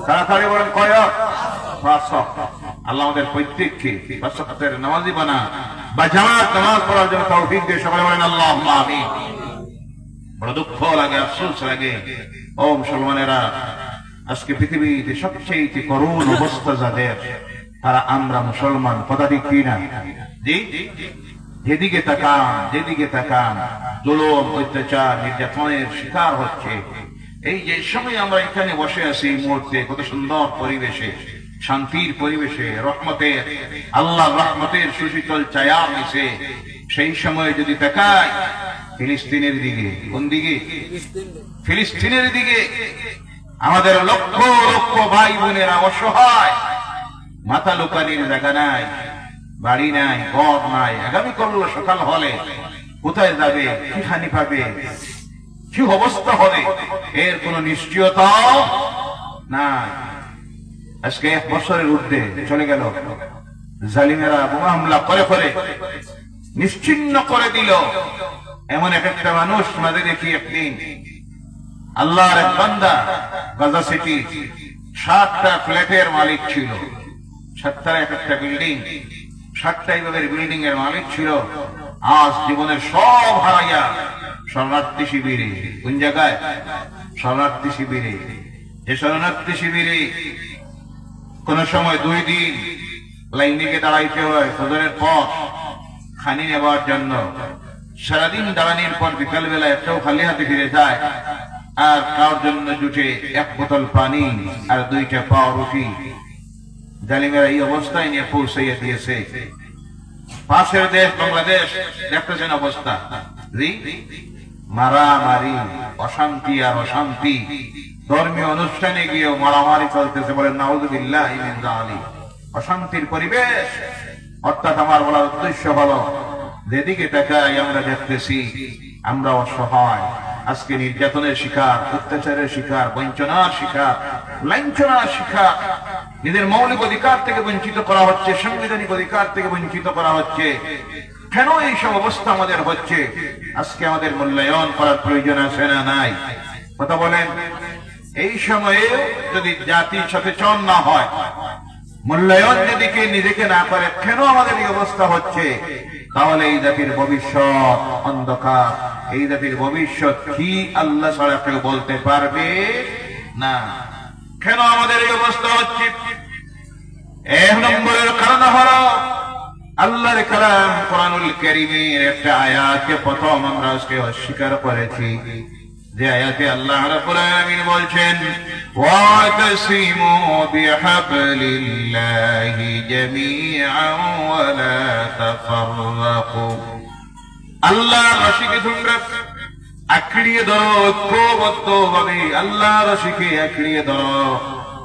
তাড়াতাড়ি বলেন কয়ক? 5 ওয়াক্ত। আল্লাহ আমাদের প্রত্যেককে 5 ওয়াক্তের নামাজি বানা বা জামাত নামাজ পড়ার জন্য তৌফিক দিয়ে সবাই বলেন আল্লাহুম্মা আমিন। বড় দুঃখ লাগে, আফসোস লাগে ও মুসলমানেরা, আজকে পৃথিবীতে সবচেয়ে করুণ অবস্থা যাদের, তারা আমরা মুসলমান। কথা ঠিক কি না? জি। যেদিকে তাকান জুলুম, অত্যাচার, নির্যাতনের শিকার হচ্ছে। এই যে সময় আমরা এখানে বসে আছি এই মুহূর্তে, কত সুন্দর পরিবেশে, শান্তির পরিবেশে, রহমতের, আল্লাহ রহমতের সুশীতল ছায়া মিশে, সেই সময় যদি তাকাই ফিলিস্তিনের দিকে, কোন দিকে? ফিলিস্তিনের দিকে। আমাদের লক্ষ লক্ষ ভাই বোনেরা অসহায়, মাথা লুকানির জায়গা নাই, বাড়ি নাই, ঘর নাই, আগামী করলো সকাল হলে কোথায় যাবে, কি খানি পাবে, কি অবস্থা হবে, এর কোন নিশ্চয়তাও নাই। আজকে 1 বছরের ঊর্ধ্বে চলে গেল, জালিমেরা বোমা হামলা করে করে নিশ্চিহ্ন করে দিল। এমন একটা মানুষ মাঝে দেখি একদিন, আল্লাহর এক বান্দা, গাজা সিটি 7টা ফ্ল্যাটের মালিক ছিল, 7টার একটা বিল্ডিং, 7টা এইভাবে বিল্ডিং এর মালিক ছিল। আজ জীবনের সব হারাইয়া শরণার্থী শিবিরে। কোন জায়গায়? শরণার্থী শিবিরে। যে শরণার্থী শিবিরে কোন সময় 2 দিন লাইনে দাঁড়াইতে হয় ফজরের পর খানি নেবার জন্য। সারাদিন দাঁড়ানোর পর বিকাল বেলা একটাও খালি হাতে ফিরে যায়, আর খাওয়ার জন্য জুটে 1 বোতল পানি আর 2টা পাউরুটি। জালিমেরা এই অবস্থায় নিয়ে পৌঁছাইয়া দিয়েছে। পাশের দেশ বাংলাদেশ দেখতেছেন অবস্থা, মারামারি, অশান্তি আর অশান্তি। ধর্মীয় অনুষ্ঠানে গিয়েও মারামারি চলতেছে, বলেন নাউযুবিল্লাহি মিন যালিক। অশান্তির পরিবেশ। অর্থাৎ আমার বলার উদ্দেশ্য হলো, যেদিকে তাকাই আমরা দেখতেছি আমরা অসহায়। আজকে নির্যাতনের শিকার, অত্যাচারের শিকার, বঞ্চনার শিকার, লাঞ্ছনার শিকার। নিজের মৌলিক অধিকার থেকে বঞ্চিত করা হচ্ছে, সাংবিধানিক অধিকার থেকে বঞ্চিত করা হচ্ছে। কেন এইসব অবস্থা আমাদের হচ্ছে? আজকে আমাদের মূল্যায়ন করার প্রয়োজন আছে না নাই? কথা বলেন। এই সময়ে যদি জাতি সচেতন না হয়, মূল্যায়ন যদি নিজেকে না করে, কেন আমাদের এই অবস্থা হচ্ছে, তাহলে এই জাতির ভবিষ্যৎ অন্ধকার। এই জাতির ভবিষ্যৎ কি আল্লাহ ছাড়া কেউ বলতে পারবে না। কেন আমাদের এই অবস্থা হচ্ছে? 1 নম্বরের কারণ হলো আল্লাহর কালাম কোরআনুল কারীমের একটা আয়াতকে প্রথম আমরা আজকে অস্বীকার করেছি। যে আয়াতে আল্লাহ রাব্বুল আলামিন বলছেন ওয়াতাসিমু বিহাবলিল্লাহি জামিআন ওয়া লা তাফাররাকু। আল্লাহর রশিকে তোমরা আঁকড়িয়ে ধরো, ঐক্যবদ্ধভাবে আল্লাহর রশিকে আঁকড়িয়ে ধরো,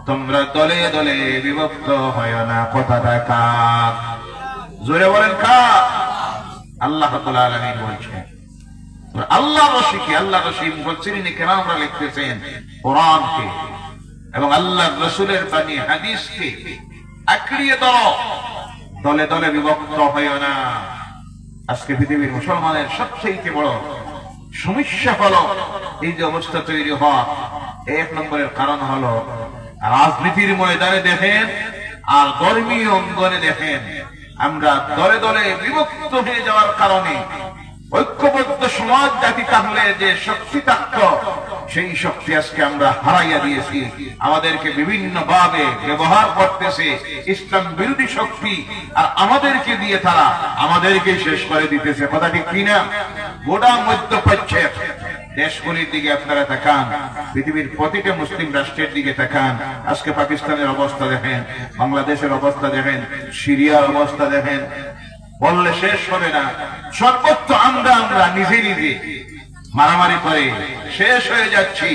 তোমরা দলে দলে বিভক্ত হয় না। কথাটা কার? জোরে বলেন কার? আল্লাহ রাব্বুল আলামিন বলছেন আল্লাহ রশিকে, আল্লাহ রশি মুফাসসিরিন কিরামরা লিখতেছেন কোরআনকে এবং আল্লাহর রাসূলের বাণী হাদিসকে আঁকড়িয়ে ধরো, দলে দলে বিভক্ত হয় না। আজকে পৃথিবীর মুসলমানের সবচেয়ে বড় সমস্যা হলো এই যে অবস্থা তৈরি হওয়া, এক নম্বরের কারণ হলো রাজনীতির ময়দানে দেখেন আর ধর্মীয় অঙ্গনে দেখেন, আমরা দলে দলে বিভক্ত হয়ে যাওয়ার কারণে ঐক্যবদ্ধ সমাজ জাতি থাকলে যে শক্তি থাকত, সেই শক্তি আজকে আমরা হারাইয়া দিয়েছি। আমাদেরকে বিভিন্ন ভাবে ব্যবহার করতেছে ইসলাম বিরোধী শক্তি, আর আমাদেরকে দিয়ে তারা আমাদেরকে শেষ করে দিতেছে। কথা ঠিক কিনা? গোটা মধ্যপ্রাচ্যের দেশগুলির দিকে আপনারা তাকান, পৃথিবীর প্রতিটা মুসলিম রাষ্ট্রের দিকে তাকান, আজকে পাকিস্তানের অবস্থা দেখেন, বাংলাদেশের অবস্থা দেখেন, সিরিয়ার অবস্থা দেখেন, বললে শেষ হবে না। সর্বোচ্চ আমরা নিজে নিজে মারামারি করে শেষ হয়ে যাচ্ছি,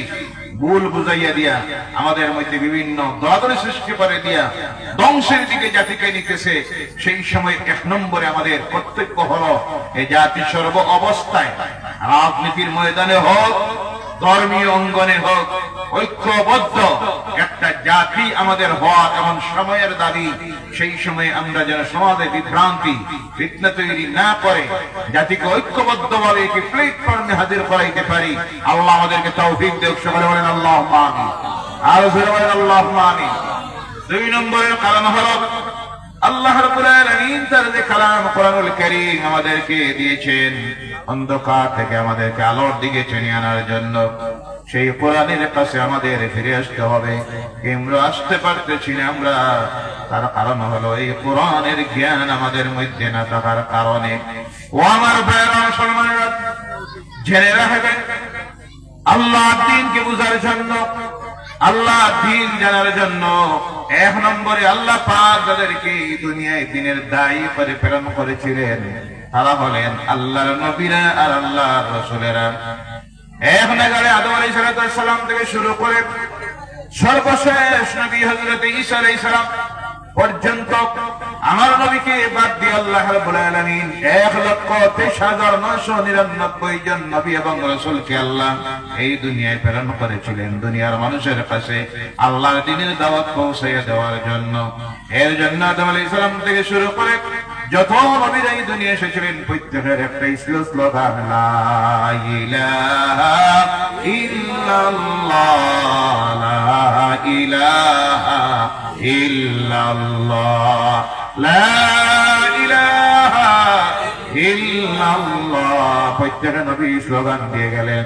ভুল বুঝাইয়া দিয়া আমাদের মধ্যে বিভিন্ন দলাদলি সৃষ্টি করে দিয়া ধ্বংসের দিকে জাতিকে নিতেছে। সেই সময় এক নম্বরে আমাদের কর্তব্য হলো এই জাতি সর্ব অবস্থায়, রাজনীতির ময়দানে হোক, ধর্মীয় অঙ্গনে হোক, ঐক্যবদ্ধ একটা জাতি আমাদের হওয়া এমন সময়ের দাবি। সেই সময় আমরা যেন সমাজে বিভ্রান্তি ফিতনা তৈরি না করে জাতিকে ঐক্যবদ্ধ ভাবে একটি প্ল্যাটফর্মে হাজির করাইতে পারি। আল্লাহ আমাদেরকে তৌফিক দেখ। সকলে বলেন আল্লাহুম্মা আমিন। আর জোরে বলেন আল্লাহুম্মা আমিন। দুই নম্বরের কারণ হলো আল্লাহ রাব্বুল আলামিন তার যে কালাম কোরআনুল কারীম আমাদেরকে দিয়েছেন অন্ধকার থেকে আমাদেরকে আলোর দিকে টেনে আনার জন্য। সেই কোরআনের কাছে আমাদের ফিরে আসতে হবে। আমরা আসতে পারতেছি না, আমরা তার কারণ হলো এই কোরআনের জ্ঞান আমাদের মধ্যে না থাকার কারণে। ও আমার ভাইয়েরা মুসলমানেরা, জেনে রাখবেন আল্লাহ দ্বীনকে বুঝার জন্য, আল্লাহ দ্বীন জানার জন্য এক নম্বরে আল্লাহ পাক যাদেরকে দুনিয়ায় দ্বীনের দায়ী করে প্রেরণ করেছিলেন তারা হলেন আল্লাহর নবীরা আর আল্লাহর রাসূলেরা। এক নাগাড়ে আদম আলাইহিস সালাম থেকে শুরু করে সর্বশেষ নবী হযরত ঈসা আলাইহিস সালাম পর্যন্ত আমার নবীকে বাদ দিয়ে আল্লাহ রাব্বুল আলামিন 1,23,999 জন নবী এবং রাসূলকে আল্লাহ এই দুনিয়ায় প্রেরণ করেছিলেন দুনিয়ার মানুষের কাছে আল্লাহর দ্বীনের দাওয়াত পৌঁছাইয়া দেওয়ার জন্য। এর জন্য আদম আলাইহিস সালাম থেকে শুরু করে যত নবীরা এই দুনিয়া এসেছিলেন প্রত্যেকের একটাই ছিল স্লোগান, লা ইলাহা ইল্লাল্লাহ, লা ইলাহা ইল্লাল্লাহ, লা ইলাহা ইল্লাল্লাহ। প্রত্যেক নবী স্লোগান দিয়ে গেলেন।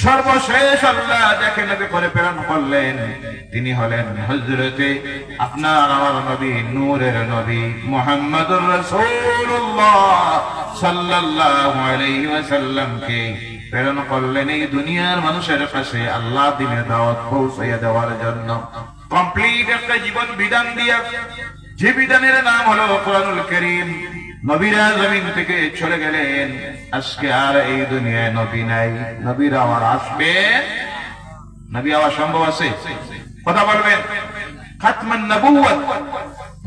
সর্বশেষ আল্লাহ যাকে নবী করে প্রেরণ করলেন তিনি হলেন হযরতে আপনার আমার নবী, নূরের নবী মুহাম্মদুর রাসূলুল্লাহ সাল্লাল্লাহু আলাইহি ওয়াসাল্লামকে প্রেরণ করলেন এই দুনিয়ার মানুষের কাছে আল্লাহ দ্বীনের দাওয়াত পৌঁছাইয়া দেওয়ার জন্য। কমপ্লিট একটা জীবন বিধান দিয়া, যে বিধানের নাম হলো কোরআনুল কারীম। নবীরা জমিন থেকে চলে গেলেন, আজকে আর এই দুনিয়ায় নবী নাই। নবীরা আবার আসবে, নবী আবার সম্ভব আছে? কথা বলবেন। খাতমান নবুয়ত,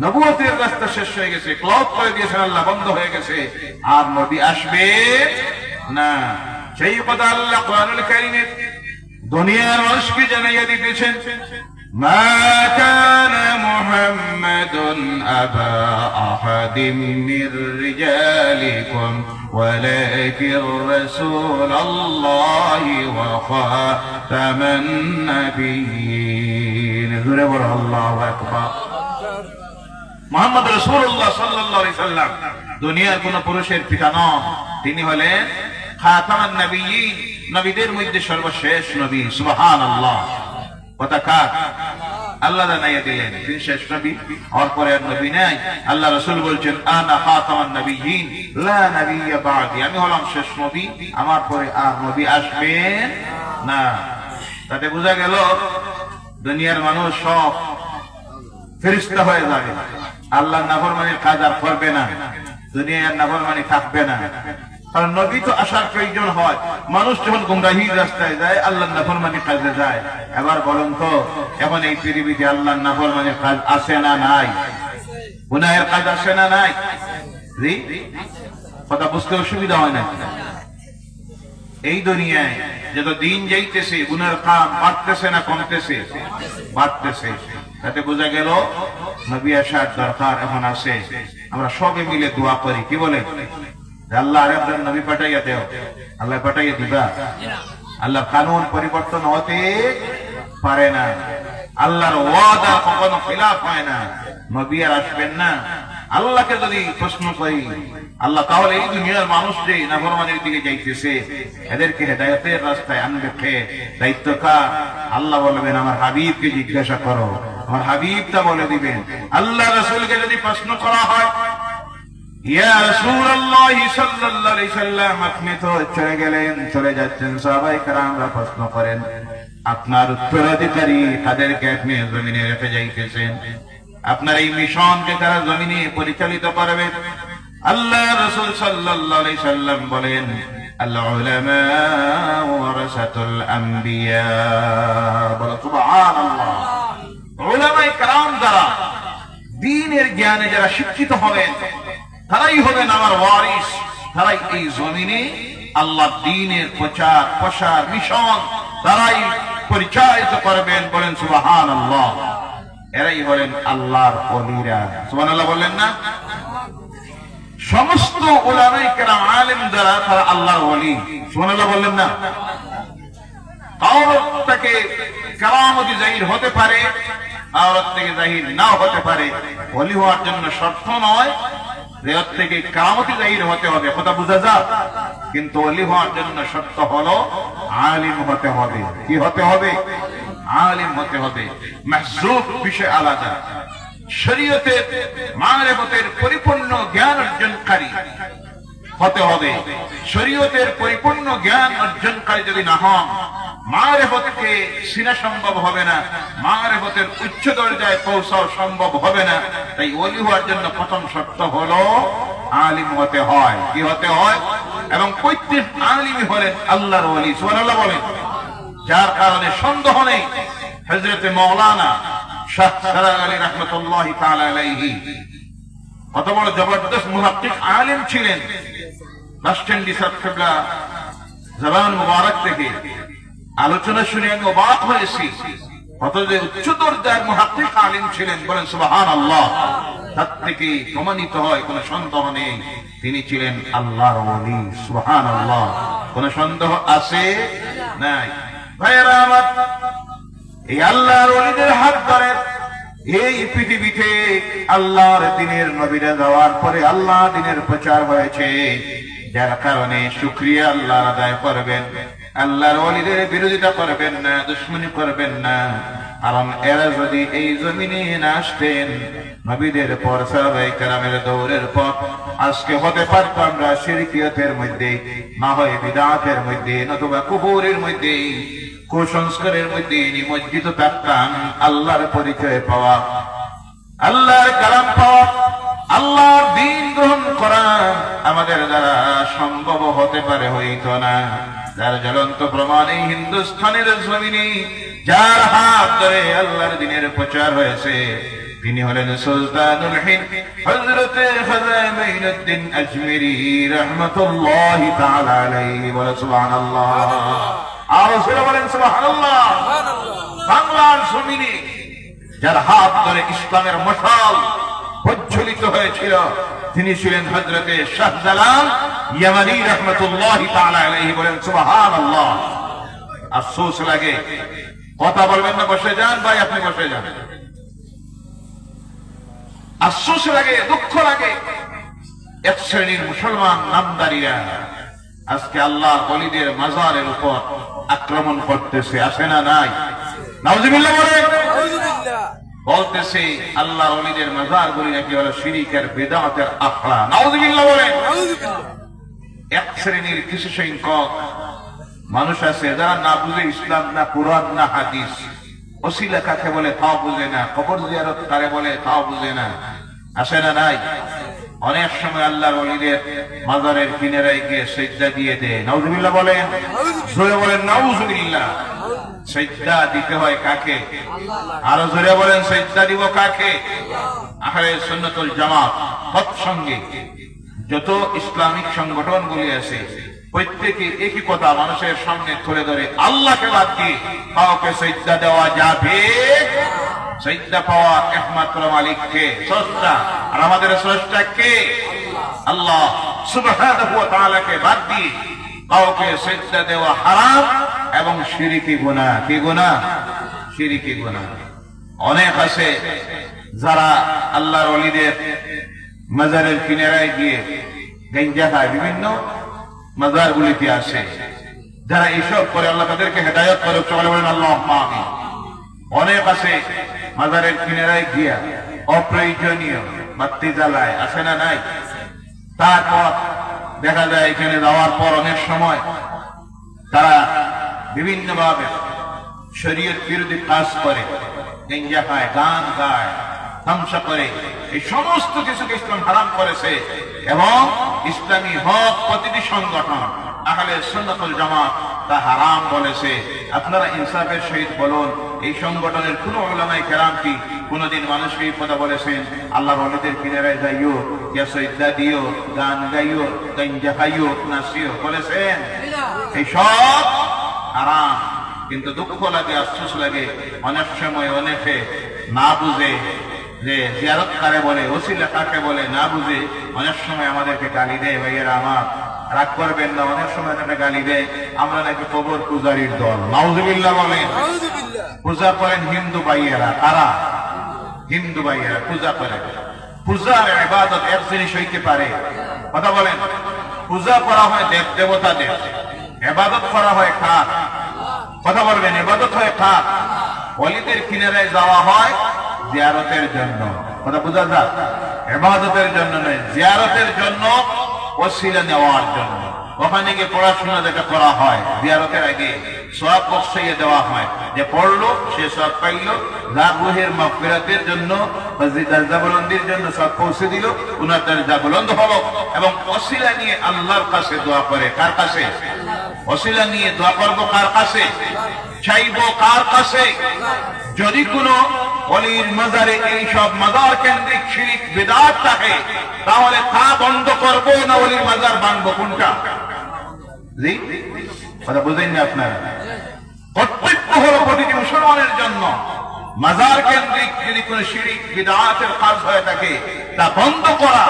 নবুয়তের রাস্তা শেষ হয়ে গেছে, ক্লোজ করে দিয়েছেন আল্লাহ, বন্ধ হয়ে গেছে, আর নবী আসবে না। সেই কথা আল্লাহ কোরআনুল কারীমে দুনিয়ার মানুষকে জানাইয়া দিতেছেন, মা কানা মুহাম্মাদুন আবা আহাদিম মির রিজালিকুম ওয়ালাকিন রাসূলুল্লাহি ওয়া খাতামান নাবিয়্যিন। জোরে বলো আল্লাহু আকবার। মুহাম্মদ রাসূলুল্লাহ সাল্লাল্লাহু আলাইহি সাল্লাম দুনিয়ার কোন পুরুষের পিতা নন, তিনি হলেন খাতামান নাবিয়্যিন, নবীদের মধ্যে সর্বশেষ নবী। সুবহানাল্লাহ। কথা কার? আল্লাহ জানাইয়া দিলেন তিনি শেষ নবী, আর পরে আর নবী নাই। আল্লাহ রাসূল বলছেন আনা খাতামান নাবিয়্যিন লা নাবিয়্যা বা'দি, আমি হলাম শেষ নবী, আমার পরে আর নবী আসবেন না। তাতে বোঝা গেল দুনিয়ার মানুষ সব ফেরেশতা হয়ে যাবে, আল্লাহর নাফরমানির কাজ আর করবে না, দুনিয়ার নাফরমানি থাকবে না। কারণ নবী তো আসার প্রয়োজন হয়, মানুষ যখন গুমরাহির রাস্তায় যায়, আল্লাহর নাফরমানির কাজে যায়। এবার বলুন তো, এখন এই পৃথিবীতে আল্লাহর নাফরমানির কাজ আছে না নাই? গুনাহের কাজ আছে না নাই? জি, কথা বুঝতে অসুবিধা হয় না? এই দুনিয়ায় যত দিন যাইতেছে গুনার কাম বাড়তেছে না কমতেছে? বাড়তেছে। তাতে বোঝা গেল নবী আসার দরকার এখন আছে। আমরা সবে মিলে দোয়া করি, কি বলে? আল্লাহ আরেকজন নবী পাঠাইয়া দেও। আল্লাহ পাঠাইয়া দিবা? আল্লাহ কানুন পরিবর্তন হতে পারে না, আল্লাহর ওয়াদা কখনো খিলাফ হয় না। নবী আর আসবেন না। আল্লাহকে যদি প্রশ্ন করি, আল্লাহ তাহলে এই দুনিয়ার মানুষ যে নাফরমানির দিকে যাইতেছে, এদেরকে হেদায়েতের রাস্তায় আনবে কে? দায়িত্ব কার? আল্লাহ বলবেন আমার হাবিবকে জিজ্ঞাসা করো, আমার হাবিব তা বলে দিবেন। আল্লাহ রাসূলকে যদি প্রশ্ন করা হয়, ইয়া রাসূলুল্লাহ সাল্লাল্লাহু আলাইহি সাল্লাম, আপনি তো চলে গেলেন, চলে যাচ্ছেন, সাহাবায়ে কেরামরা প্রশ্ন করেন আপনার উত্তরাধিকারী তাদেরকে আপনি জমিনে রেখে যাইতেছেন, আপনার এই মিশনকে তারা জমিনে পরিচালিত করবে। আল্লাহ রাসূল সাল্লাল্লাহু আলাইহি সাল্লাম বলেন, আল উলামা ওয়ারাসাতুল আম্বিয়া। বলো সুবহানাল্লাহ। উলামায়ে কেরাম যারা দ্বীনের জ্ঞানে যারা শিক্ষিত হবেন, তারাই হবেন আমার ওয়ারিস, তারাই এই জমিনে আল্লাহর দ্বীনের প্রচার প্রসার মিশন তারাই পরিচালিত করবেন। বলেন সুবহানাল্লাহ। এরাই হলেন আল্লাহর ওলিরা। সুবহানাল্লাহ বললেন না? সমস্ত উলামায়ে কেরাম আলেম যারা, তারা আল্লাহর ওলি। সুবহানাল্লাহ বললেন না? আওরাত থেকে কেরামতি জাহির হতে পারে, আওরাত থেকে জাহির নাও হতে পারে। ওলি হওয়ার জন্য শর্ত নয় রেয়ত থেকে কেরামতি জাহির হতে হবে, কথা বুঝা যায়? কিন্তু ওলি হওয়ার জন্য শর্ত হলো আলিম হতে হবে। কি হতে হবে? আলিম হতে হবে। মাহজুব বিষয় আলাদা। শরীয়তের মারিফতের পরিপূর্ণ জ্ঞান অর্জনকারী হতে হবে। শরীয়তের পরিপূর্ণ জ্ঞান অর্জনকারী যদি না হন, মারিফতকে চিনা সম্ভব হবে না, মারিফতের উচ্চ দরজায় পৌঁছাও সম্ভব হবে না। তাই ওলি হওয়ার জন্য প্রথম শর্ত হলো আলিম হতে হয়। কি হতে হয়? এবং প্রত্যেক আলিমই হলেন আল্লাহর ওলি। সুবহানাল্লাহ বলেন। যার কারণে সন্দেহ নেই, হযরতে মাওলানা শাহ সালাহ আলী রাহমাতুল্লাহি তাআলা আলাইহি কত বড় জবরদস্ত মুহাক্কিক আলিম ছিলেন। রাষ্ট্রের নিসাব কিবলা জবান মুবারক থেকে আলোচনা শুনে আমি অবাক হয়েছি। কত যে উচ্চ দরজার মুহাক্কিক আলিম ছিলেন। বলেন সুবহানাল্লাহ। তার থেকে প্রমাণিত হয় কোনো সন্দেহ নেই তিনি ছিলেন আল্লাহর ওলি। সুবহানাল্লাহ। কোন সন্দেহ আছে? নাই। ভাইরা আমার, এই আল্লাহর ওলিদের হাত ধরে এই পৃথিবীতে আল্লাহর দ্বীনের নবীরা যাওয়ার পরে আল্লাহ দ্বীনের প্রচার হয়েছে। যার কারণে শুকরিয়া আল্লাহর আদায় করবেন, আল্লাহর ওলিদের বিরোধিতা করবেন না, দুশমনি করবেন না। কারণ এরা যদি এই জমিনে না আসতেন, নবীদের পর সাহাবায়ে কেরামের দৌড়ের পর আজকে হতে পারত আমরা শিরকিয়তের মধ্যে, না হয় বিদআতের মধ্যে, নতুবা কুফুরের মধ্যে, কুসংস্কারের মধ্যে নিমজ্জিত থাকতাম। আল্লাহর পরিচয় পাওয়া, আল্লাহর কালাম পাওয়া, আল্লাহর দ্বীন গ্রহণ করা আমাদের দ্বারা সম্ভব হতে পারে, হইত না। যার জ্বলন্ত প্রমাণ এই হিন্দুস্তানের জমিনে যার হাত ধরে আল্লাহর দ্বীনের প্রচার হয়েছে, তিনি হলেন সুলতানুল হিন্দ হযরতে খাজা মাঈনুদ্দিন আজমিরি রাহমাতুল্লাহি তাআলা আলাইহি। বলে সুবহানাল্লাহ। আর রাসূল বলেন সুবহানাল্লাহ। বাংলার জমিনে যার হাত ধরে ইসলামের মশাল প্রজ্বলিত হয়েছিল, তিনি ছিলেন হযরতে শাহজালাল ইয়ামানি রাহমাতুল্লাহি তাআলা আলাইহি। বলেন সুবহানাল্লাহ। আফসোস লাগে, কথা বলবেন না, বসে যান ভাই, আপনি বসে যান। আফসোস লাগে, দুঃখ লাগে, এক শ্রেণীর মুসলমান নামদারিরা আজকে আল্লাহর ওলিদের মাজারের উপর আক্রমণ করতেছে। আসে না? নাই? নাউজুবিল্লাহ বলেন। বলতেছে আল্লাহর ওলিদের মাজার গুলি নাকি হলো শিরকের বিদআতের আখড়া। নাউজুবিল্লাহ বলেন। এক শ্রেণীর কিছু সংখ্যক মানুষ আছে যারা না বুঝে ইসলাম, না কোরআন, না হাদিস। ওসিলা কাকে বলে তাও বুঝে না, কবর জিয়ারত কারে বলে তাও বুঝে না। আসে না নাই? অনেক সময় আল্লাহর ওলিদের মাজারের কিনারায় গিয়ে সিজদা দিয়ে দেয়। নাউজুবিল্লাহ বলেন, জোরে বলেন নাউজুবিল্লাহ। সিজদা দিতে হয় কাকে? আরো জোরে বলেন, সিজদা দিব কাকে? আহলে সুন্নাত ওয়াল জামাত সৎসঙ্গে যত ইসলামিক সংগঠনগুলি আছে প্রত্যেকে একই কথা মানুষের সামনে তুলে ধরে, আল্লাহকে বাদ দিয়ে কাউকে সিজদা দেওয়া যাবে? সিজদা পাওয়া একমাত্র মালিককে, স্রষ্টা। আর আমাদের স্রষ্টা কে? আল্লাহ সুবহানাহু ওয়া তাআলাকে বাদ দিয়ে কাউকে সিজদা দেওয়া হারাম এবং শিরকি গুনাহ। কি গুনাহ? শিরকি গুনাহ। অনেক আছে যারা আল্লাহর ওলিদের মাজারের কিনারায় গিয়ে গাঞ্জা খায়, বিভিন্ন মাজারগুলিতে আসে। যারা এইসব করে আল্লাহ তাদেরকে হেদায়েত করুক, সকলে বলেন আল্লাহুম্মা আমিন। অনেক আছে মাজারের কিনারায় গিয়া অপ্রয়োজনীয় বাতি জ্বালায়, আসে না নাই? তারপর দেখা যায় এখানে যাওয়ার পর অনেক সময় তারা বিভিন্ন ভাবে শরীয়ত বিরোধী কাজ করে, গাঞ্জা খায়, গান গায়, তামসা করে। এই সমস্ত কিছুকে ইসলাম হারাম করেছে এবং ইসলামী হক প্রতিটি সংগঠন আহলে সুন্নাত ওয়াল জামাত তা হারাম বলেছে। আপনারা ইনসাফের সহিত বলুন, এই সংগঠনের কোন উলামায়ে কেরাম কি কোনদিন মানুষকে এই কথা বলেছেন আল্লাহর ওলিদের কিনারায় যাইও, ইয়া সিজদা দিও, গান গাইও, গাঞ্জা খাইও, নাচিও? বলেছেন? এই সব হারাম। কিন্তু দুঃখ লাগে, আফসোস লাগে, অনেক সময় অনেকে না বুঝে যে জিয়ারত কারে বলে, ওসিলা কাকে বলে না বুঝে অনেক সময় আমাদেরকে গালি দেয়। ভাইয়েরা আমার, রাগ করবেন না, অনেক সময় তাকে গালি দেয় আমরা নাকি কবর পূজারীর দল। নাউজুবিল্লাহ বলেন। পূজা করেন হিন্দু ভাইয়েরা। কারা? হিন্দু ভাইয়েরা পূজা করে। পূজার ইবাদত এক জিনিস হইতে পারে, কথা বলেন। পূজা করা হয় দেব দেবতাদের, ইবাদত করা হয় কার? কথা বলবেন, ইবাদত হয় কার? ওলিদের কিনারায় যাওয়া হয় জিয়ারতের জন্য। কথা বুঝা যায়? ইবাদতের জন্য নয়, জিয়ারতের জন্য, ওসিলা নেওয়ার জন্য। ওখানে গিয়ে পড়াশোনা যেটা করা হয় জিয়ারতের আগে সওয়াব বকশিয়ে দেওয়া হয়, যে পড়লো সে সওয়াব পাইলো, যার রূহের মাগফিরাতের জন্য, দরজা বুলন্দির জন্য সওয়াব পৌঁছে দিল, উনার দরজা বুলন্দ হলো। এবং ওসিলা নিয়ে আল্লাহর কাছে দোয়া করে। কার কাছে? ওসিলা নিয়ে দোয়া করবো কার কাছে? চাইবো কার কাছে? যদি কোনো ওলির মাজারে এই সব মাজার কেন্দ্রিক শিরক বিদআত থাকে তাহলে তা বন্ধ করবো না ওলির মাজার বানবো? কোনটা? জি কথা বুঝেন না আপনারা? কর্তব্য হলো প্রতিটি মুসলমানের জন্য মাজার কেন্দ্রিক যদি কোনো শিরক বিদআতের কাজ হয়ে থাকে তা বন্ধ করা।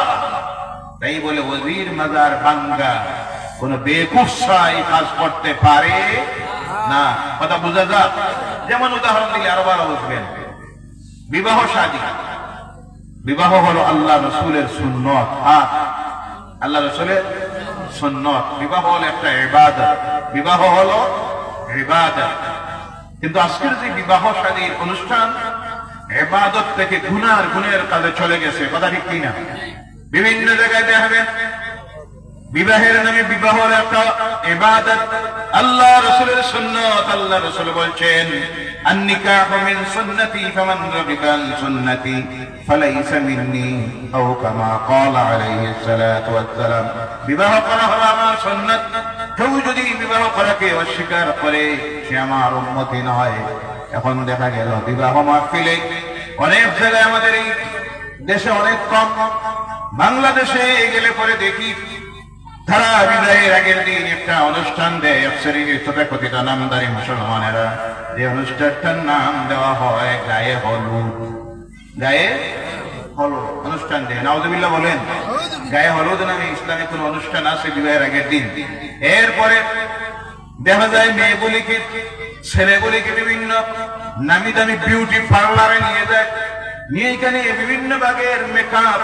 তাই বলে ওলির মাজার ভাঙ্গা কোন বেকুফ এই কাজ করতে পারে না। কথা বুঝা যায়? যেমন উদাহরণ দিলে আরো ভালো বুঝবেন। বিবাহ শাদী, বিবাহ হলো আল্লাহ রসুলের সুন্নত। আর আল্লাহ রসুলের সুন্নত, বিবাহ হলো একটা ইবাদত। বিবাহ হলো ইবাদত। কিন্তু আজকের যে বিবাহ শাদীর অনুষ্ঠান ইবাদত থেকে গুনার কাজে চলে গেছে। কথা ঠিক কিনা? বিভিন্ন জায়গায় দেখাবেন বিবাহের নামে বিবাহ একটা ইবাদত, আল্লাহ রাসূলের সুন্নাত। আল্লাহ রাসূল বলেন আন-নিকাহু মিন সুন্নতি ফামান রাগিবা আন সুন্নতি ফালাইসা মিন্নি, আও কামা ক্বালা আলাইহিস সালাতু ওয়াস সালাম। বিবাহ করা হলো আমার সুন্নাত, কেউ যদি বিবাহ করাকে অস্বীকার করে সে আমার উম্মতি নয়। এখন দেখা গেল বিবাহ মাহফিলে অনেক জায়গায়, আমাদের এই দেশে অনেক কম, বাংলাদেশে গেলে পরে দেখি তারা বিদায়ের আগের দিন একটা অনুষ্ঠান দেয়। শ্রেণীর তথাকথিত নামদারি মুসলমানেরা যে অনুষ্ঠানটার নাম দেওয়া হয় গায়ে হলুদ। গায়ে হলুদ অনুষ্ঠান দেয়। নাউজুবিল্লাহ বলেন। গায়ে হলুদ নামে ইসলামে কোন অনুষ্ঠান আছে বিবাহের আগের দিন? এরপরে দেখা যায় মেয়েগুলিকে, ছেলেগুলিকে বিভিন্ন নামি দামি বিউটি পার্লারে নিয়ে যায়, নিয়ে এখানে বিভিন্ন ভাগের মেকআপ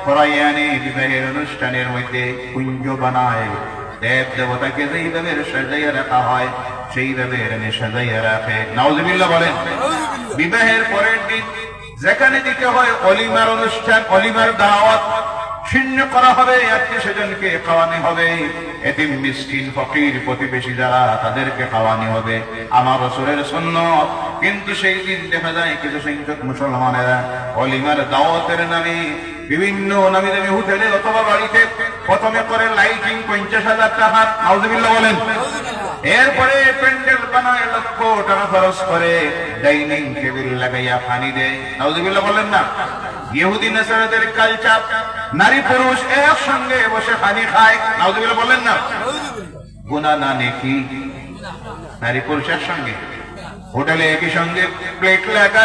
করাই আনে বিবাহের অনুষ্ঠানের মধ্যে কুঞ্জ বানায়। দেব দেবতাকে যেইভাবে সাজাইয়া রাখা হয় সেইভাবে এনে সাজাইয়া রাখে। নাউজুবিল্লাহ বলেন। বিবাহের পরের দিন যেখানে দিতে হয় অলিমার অনুষ্ঠান, অলিমার দাওয়াত, ছিন্ন করা হবে, আত্মীয় স্বজনকে খাওয়ানো হবে, এতিম মিসকিন ফকির প্রতিবেশী যারা তাদেরকে খাওয়ানো হবে, আমার রাসূলের সুন্নাত। কিন্তু সেই দিন দেখা যায় কিছু সংখ্যক মুসলমানেরা অলিমার দাওয়াতের নামে বিভিন্ন নামি দামি হোটেলে অথবা বাড়িতে প্রথমে করে লাইটিং 50,000 টাকা, নাউজুবিল্লাহ বলেন, এরপরে প্যান্ডেল বানায় লক্ষ টাকা খরচ করে, ডাইনিং টেবিল লাগাইয়া পানি দেয়, নাউজুবিল্লাহ বলেন না। ইহুদি নাসারাদের কালচার, নারী পুরুষ একসঙ্গে বসে পানি খায়, নাউজুবিল্লাহ বলেন না। গুনাহ না নেকি? নারী পুরুষ একসঙ্গে হোটেলে একই সঙ্গে প্লেট লাগা,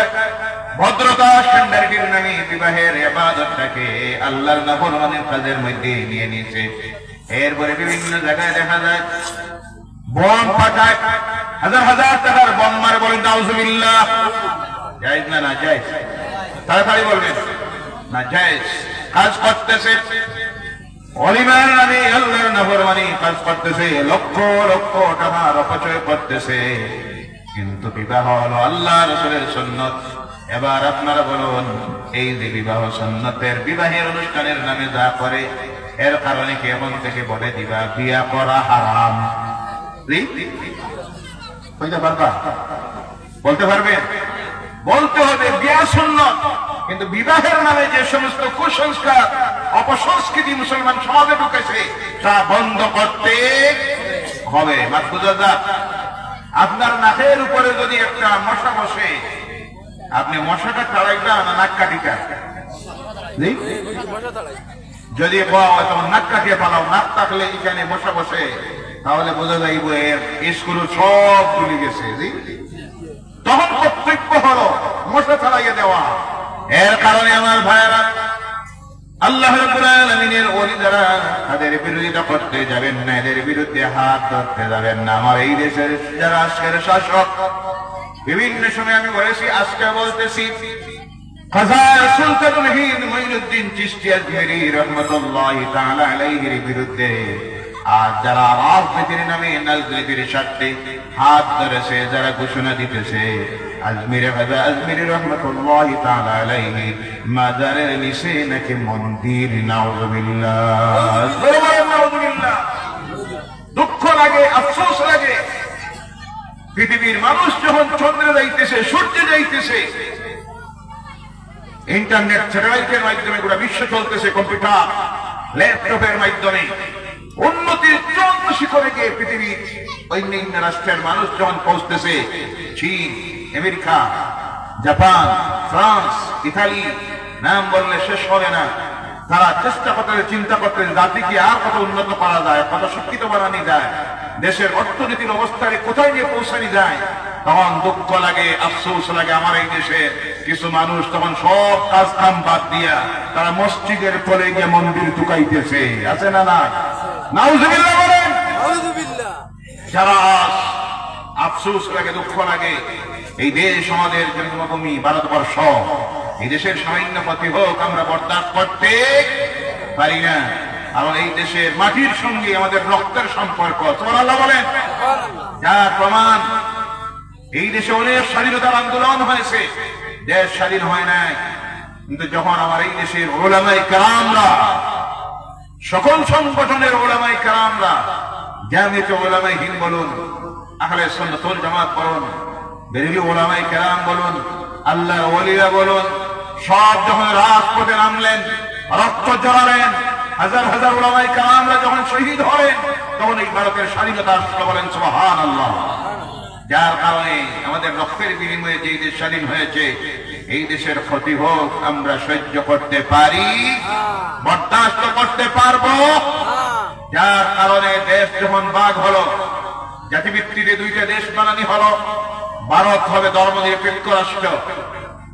ভদ্রতা স্ট্যান্ডার্ডের নামে বিবাহের ইবাদতটাকে আল্লাহর নাফরমানের কাজের মধ্যে নিয়ে নিয়েছে। এরপরে বিভিন্ন জায়গায় দেখা যায় বম ফাটায়, হাজার হাজার টাকার বম মারে, বলেন নাউজুবিল্লাহ। জায়েজ না না জায়েজ? তাড়াতাড়ি বলবেন না জায়েজ। কাজ করতেছে অলিমার নামে আল্লাহর নাফরমানি কাজ করতেছে, লক্ষ লক্ষ টাকার অপচয় করতেছে, কিন্তু বিবাহ হলো আল্লাহ রাসূলের সুন্নাত। এবার আপনারা বলুন, এই যে বিবাহ সুন্নতের বিবাহের অনুষ্ঠানের নামে যা করে, এর কারণে কি এখন থেকে বলে দিবা বিয়া করা হারাম? বলতে পারবা? বলতে পারবেন? বলতে হবে বিয়া সুন্নত, কিন্তু বিবাহের নামে যে সমস্ত কুসংস্কার অপসংস্কৃতি মুসলমান সমাজে ঢুকেছে তা বন্ধ করতে হবে। মাহফুজা, আপনার নাকের উপরে যদি একটা মশা বসে, আপনি মশাটা তাড়াইটা না নাক কাটিটা? যদি তখন নাক কাটিয়ে পালাও, নাক থাকলে এখানে মশা বসে, তাহলে বোঝা যাইব এর স্ক্রু সব খুলে গেছে। তখন কর্তব্য হলো মশা তাড়াইয়া দেওয়া। এর কারণে আমার ভাইয়েরা, আল্লাহ রাব্বুল আলামিনের ওলি যারা, তাদের বিরোধিতা করতে যাবেন না, এদের বিরুদ্ধে হাত ধরতে যাবেন না। আমার এই দেশের যারা আজকের শাসক, বিভিন্ন সময় আমি বলেছি, আজকে বলতেছি, খাজা সুলতানুল হিন্দ মুঈনুদ্দিন চিশতি আজমেরী রাহমাতুল্লাহি তাআলা আলাইহির বিরুদ্ধে আর যারা রাজনীতির নামে রাজনীতির স্বার্থে হাত ধরেছে, যারা ঘোষণা দিতেছে, আজমিরে খাজা আজমেরী রাহমাতুল্লাহি তাআলা আলাইহি মাজারের নিচে নাকি মন্দির, নাউযুবিল্লাহ। নাউযুবিল্লাহ। দুঃখ লাগে, আফসোস লাগে, পৃথিবীর মানুষ যখন চন্দ্রে যাইতেছে, সূর্যে যাইতেছে, ইন্টারনেট স্যাটেলাইটের মাধ্যমে গোটা বিশ্ব চলতেছে, কম্পিউটার ল্যাপটপের মাধ্যমে উন্নতির চরম শিখরে গিয়ে পৃথিবীর অন্যান্য রাষ্ট্রের মানুষ যখন পৌঁছতেছে, চীন, আমেরিকা, জাপান, ফ্রান্স, ইতালি, নাম বললে শেষ হবে না, তারা চেষ্টা করতে, চিন্তা করতে, জাতিকে আর কত উন্নত করা যায়, কত শিক্ষিত বানানো যায়, দেশের অর্থনীতির অবস্থায় কোথায় নিয়ে পৌঁছানো যায়, তখন দুঃখ লাগে, আফসোস লাগে। আমার এই দেশে কিছু মানুষ তখন সব কাজ কাম বাদ দিয়া তারা মসজিদের তলে গিয়ে মন্দির ঢুকাইতেছে, আছে না না? নাউযুবিল্লাহ বলেন। যারা আফসোস লাগে, দুঃখ লাগে, এই দেশ আমাদের জন্মভূমি ভারতবর্ষ, এই দেশের সামান্য ক্ষতি হোক আমরা বরদাস্ত করতে পারি না। কারণ এই দেশের মাটির সঙ্গে আমাদের রক্তের সম্পর্ক, সুবহানাল্লাহ বলেন। যার প্রমাণ, এই দেশে অনেক স্বাধীনতার আন্দোলন হয়েছে, দেশ স্বাধীন হয় নাই, কিন্তু যখন আমার এই দেশের উলামায়ে কেরামরা, সকল সংগঠনের উলামায়ে কেরামরা, জামিয়াত উলামায়ে হিন্দ বলুন, আহলে সুন্নাত ওয়াল জামাত বলুন, বেরেলভী উলামায়ে কেরাম বলুন, আল্লাহর ওলিরা বলুন, সব যখন রাজপথে নামলেন, রক্ত ঝরালেন, হাজার হাজার উলামায়ে কেরামরা যখন শহীদ হলেন, তখন এই ভারতের স্বাধীনতা আসলো, বলেন সুবহানাল্লাহ। যার কারণে আমাদের রক্তের বিনিময়ে যে দেশ স্বাধীন হয়েছে, এই দেশের ক্ষতি হোক আমরা সহ্য করতে পারি, বরদাস্ত করতে পারবো। যার কারণে দেশ যখন ভাগ হলো, জাতিভিত্তিতে দুইটা দেশ বানানি হলো, ভারত হবে ধর্মনিরপেক্ষ রাষ্ট্র,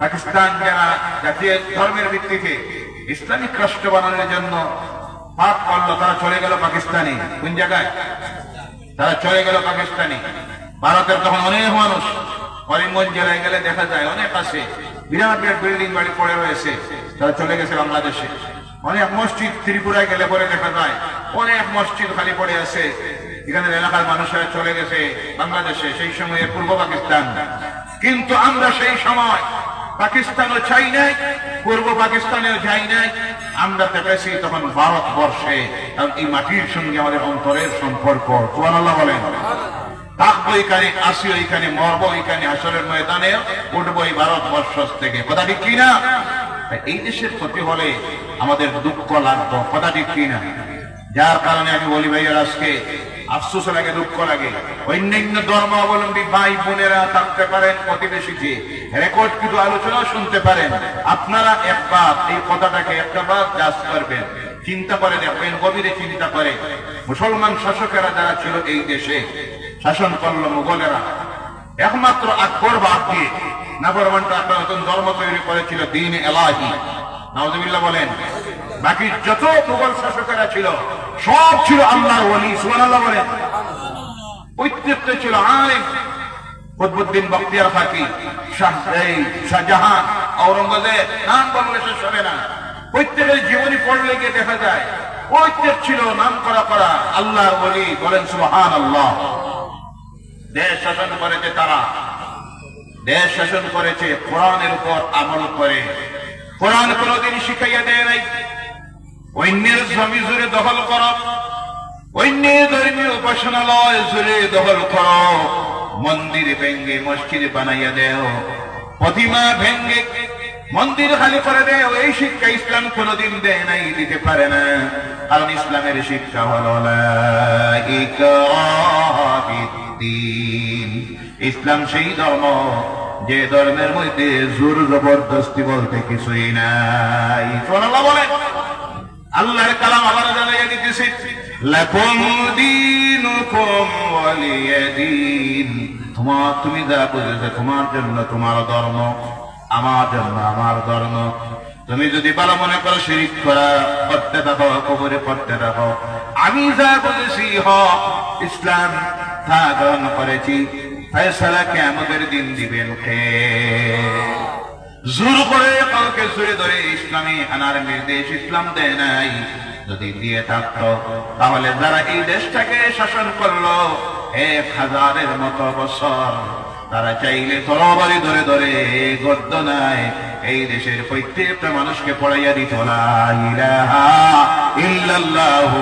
পাকিস্তান যারা জাতীয় ধর্মের ভিত্তিতে ইসলামিক রাষ্ট্র বানানোর জন্য পাপ করলো, তারা চলে গেল পাকিস্তানি। কোন জায়গায়? তারা চলে গেল পাকিস্তানি। ভারতের তখন অনেক মানুষ, করিমগঞ্জ জেলায় গেলে দেখা যায় অনেক আছে, বিরাট বিরাট বিল্ডিং বাড়ি পড়ে রয়েছে, তারা চলে গেছে বাংলাদেশে। অনেক মসজিদ ত্রিপুরায় গেলে পরে দেখা যায় অনেক মসজিদ খালি পড়ে আছে, এখানের এলাকার মানুষেরা চলে গেছে বাংলাদেশে, সেই সময়ে পূর্ব পাকিস্তান। কিন্তু আমরা সেই সময় পাকিস্তানও চাই নাই, পূর্ব পাকিস্তানেও যাই নাই, আমরা দেখেছি তখন ভারতবর্ষে, কারণ এই মাটির সঙ্গে আমাদের অন্তরের সম্পর্ক। সুবহানাল্লাহ বলেন। থাকবো এখানে, আসি ওইখানে, মরবো ওইখানে, হাসরের ময়দানে উঠবো এই ভারতবর্ষ থেকে। কথা ঠিক কিনা? এই দেশের ক্ষতি হলে আমাদের দুঃখ লাগতো। কথা ঠিক কিনা? যার কারণে আমি বলি ভাইয়ের, আজকে আফসোস লাগে, দুঃখ লাগে। অন্যান্য ধর্মাবলম্বী ভাই বোনেরা থাকতে পারেন প্রতিবেশীতে, রেকর্ড কিন্তু আলোচনা শুনতে পারেন। আপনারা একবার এই কথাটাকে একটাবার জাজ করবেন, চিন্তা করে দেখবেন, গভীরে চিন্তা করে। মুসলমান শাসকেরা যারা ছিল এই দেশে, শাসন করলো মুঘলেরা, একমাত্র আকবর বাদ দিয়ে নাফরমানটা একটা নতুন ধর্ম তৈরি করেছিল, দ্বীন এলাহি। নাউজুবিল্লাহ বলেন। বাকি যত মুঘল শাসকেরা ছিল সব ছিল আল্লাহর ওলি। সুবহানাল্লাহ বলেন। প্রত্যেক ছিল আলেম, কুতুবউদ্দিন বখতিয়ার খাকি, শাহজাহান, ঔরঙ্গজেব, নাম বললে শেষ হবে না। প্রত্যেকের জীবনী পড়লে গিয়ে দেখা যায় প্রত্যেক ছিল নাম করা আল্লাহর ওলি। বলেন সুবহানাল্লাহ। দেশ শাসন করেছে তারা, দেশ শাসন করেছে কোরআনের উপর আমল করে। কোরআন কোনদিন শিখাইয়া দেয় নাই অন্যের জমি জুড়ে দখল করো, অন্যের ধর্মীয় উপাসনালয় জুড়ে দখল করো, মন্দির ভেঙ্গে মসজিদ বানাইয়া দেও, প্রতিমা ভেঙ্গে মন্দির খালি করে দেও। এই শিক্ষা ইসলাম কোনদিন দেয় নাই, দিতে পারে না। কারণ ইসলামের শিক্ষা হলো লা ইকরাহা ফিদ্দীন। ইসলাম সেই ধর্ম যে ধর্মের মধ্যে জোর জবরদস্তি বলতে কিছুই নাই। সুবহানাল্লাহ বলেন। আল্লাহর কালাম আবার জানাইয়া দিতেছে, লাকুম দীনুকুম ওয়ালিয়া দীন। তুমি যা বুঝেছো তোমার জন্য তোমার ধর্ম, আমার জন্য আমার ধর্ম। তুমি যদি ভালো মনে করো শিরিক করা করতে থাকো, কবরে করতে থাকো, আমি যা বুঝেছি হক ইসলাম তা গ্রহণ করেছি। ফয়সালা কিয়ামতের দিন দিবেন কে? জোর করে কাউকে জোরে ধরে ইসলামী আনার নির্দেশ ইসলাম দেয় নাই। যদি দিয়ে থাকতো তাহলে যারা এই দেশটাকে শাসন করলো 1000-এর মতো বছর, তারা চাইলে তরবারি ধরে ধরে গর্দনায় এই দেশের প্রত্যেকটা মানুষকে পড়াইয়া দিত লা ইলাহা ইল্লাল্লাহু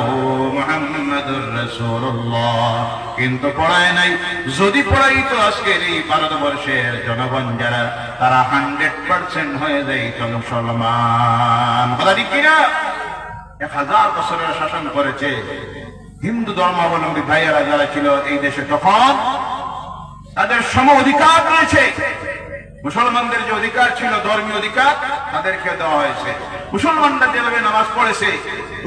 মুহাম্মাদুর রাসূলুল্লাহ। কিন্তু পড়ায় নাই। যদি পড়াইতো আজকের এই ভারতবর্ষের জনগণ যারা, তারা 100% হয়ে যাইত মুসলমান। কথা ঠিক কিনা? 1000 বছরের শাসন করেছে। হিন্দু ধর্মাবলম্বী ভাইয়েরা যারা ছিল এই দেশে, তখন তাদের সম অধিকার রয়েছে। মুসলমানদের যে অধিকার ছিল, ধর্মীয় অধিকার, তাদেরকে দেওয়া হয়েছে। মুসলমানরা যেভাবে নামাজ পড়েছে,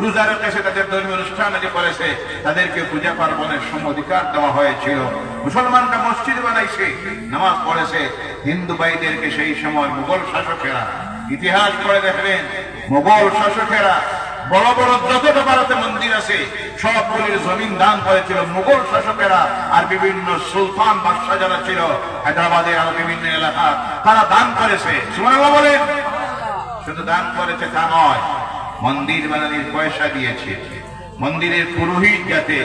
রোজা রেখেছে, তাদের ধর্মীয় অনুষ্ঠান আদি করেছে, তাদেরকে পূজা পার্বণের সম অধিকার দেওয়া হয়েছিল। মুসলমানরা মসজিদ বানাইছে, নামাজ পড়েছে। হিন্দু ভাইদেরকে সেই সময় মুঘল শাসকেরা, ইতিহাস পড়ে দেখবেন, মুঘল শাসকেরা বড় বড় যতটা ভারতে মন্দির আছে সবগুলির জমিন দান করেছিল মুঘল শাসকেরা। আর বিভিন্ন সুলতান বাদশাহ যারা ছিল হায়দ্রাবাদের আরো বিভিন্ন এলাকা, তারা দান করেছে। সুবহানাল্লাহ বলেন। শুধু দান করেছে তা নয়, মন্দির বানানোর পয়সা দিয়েছে। মন্দিরের পুরোহিত যাতে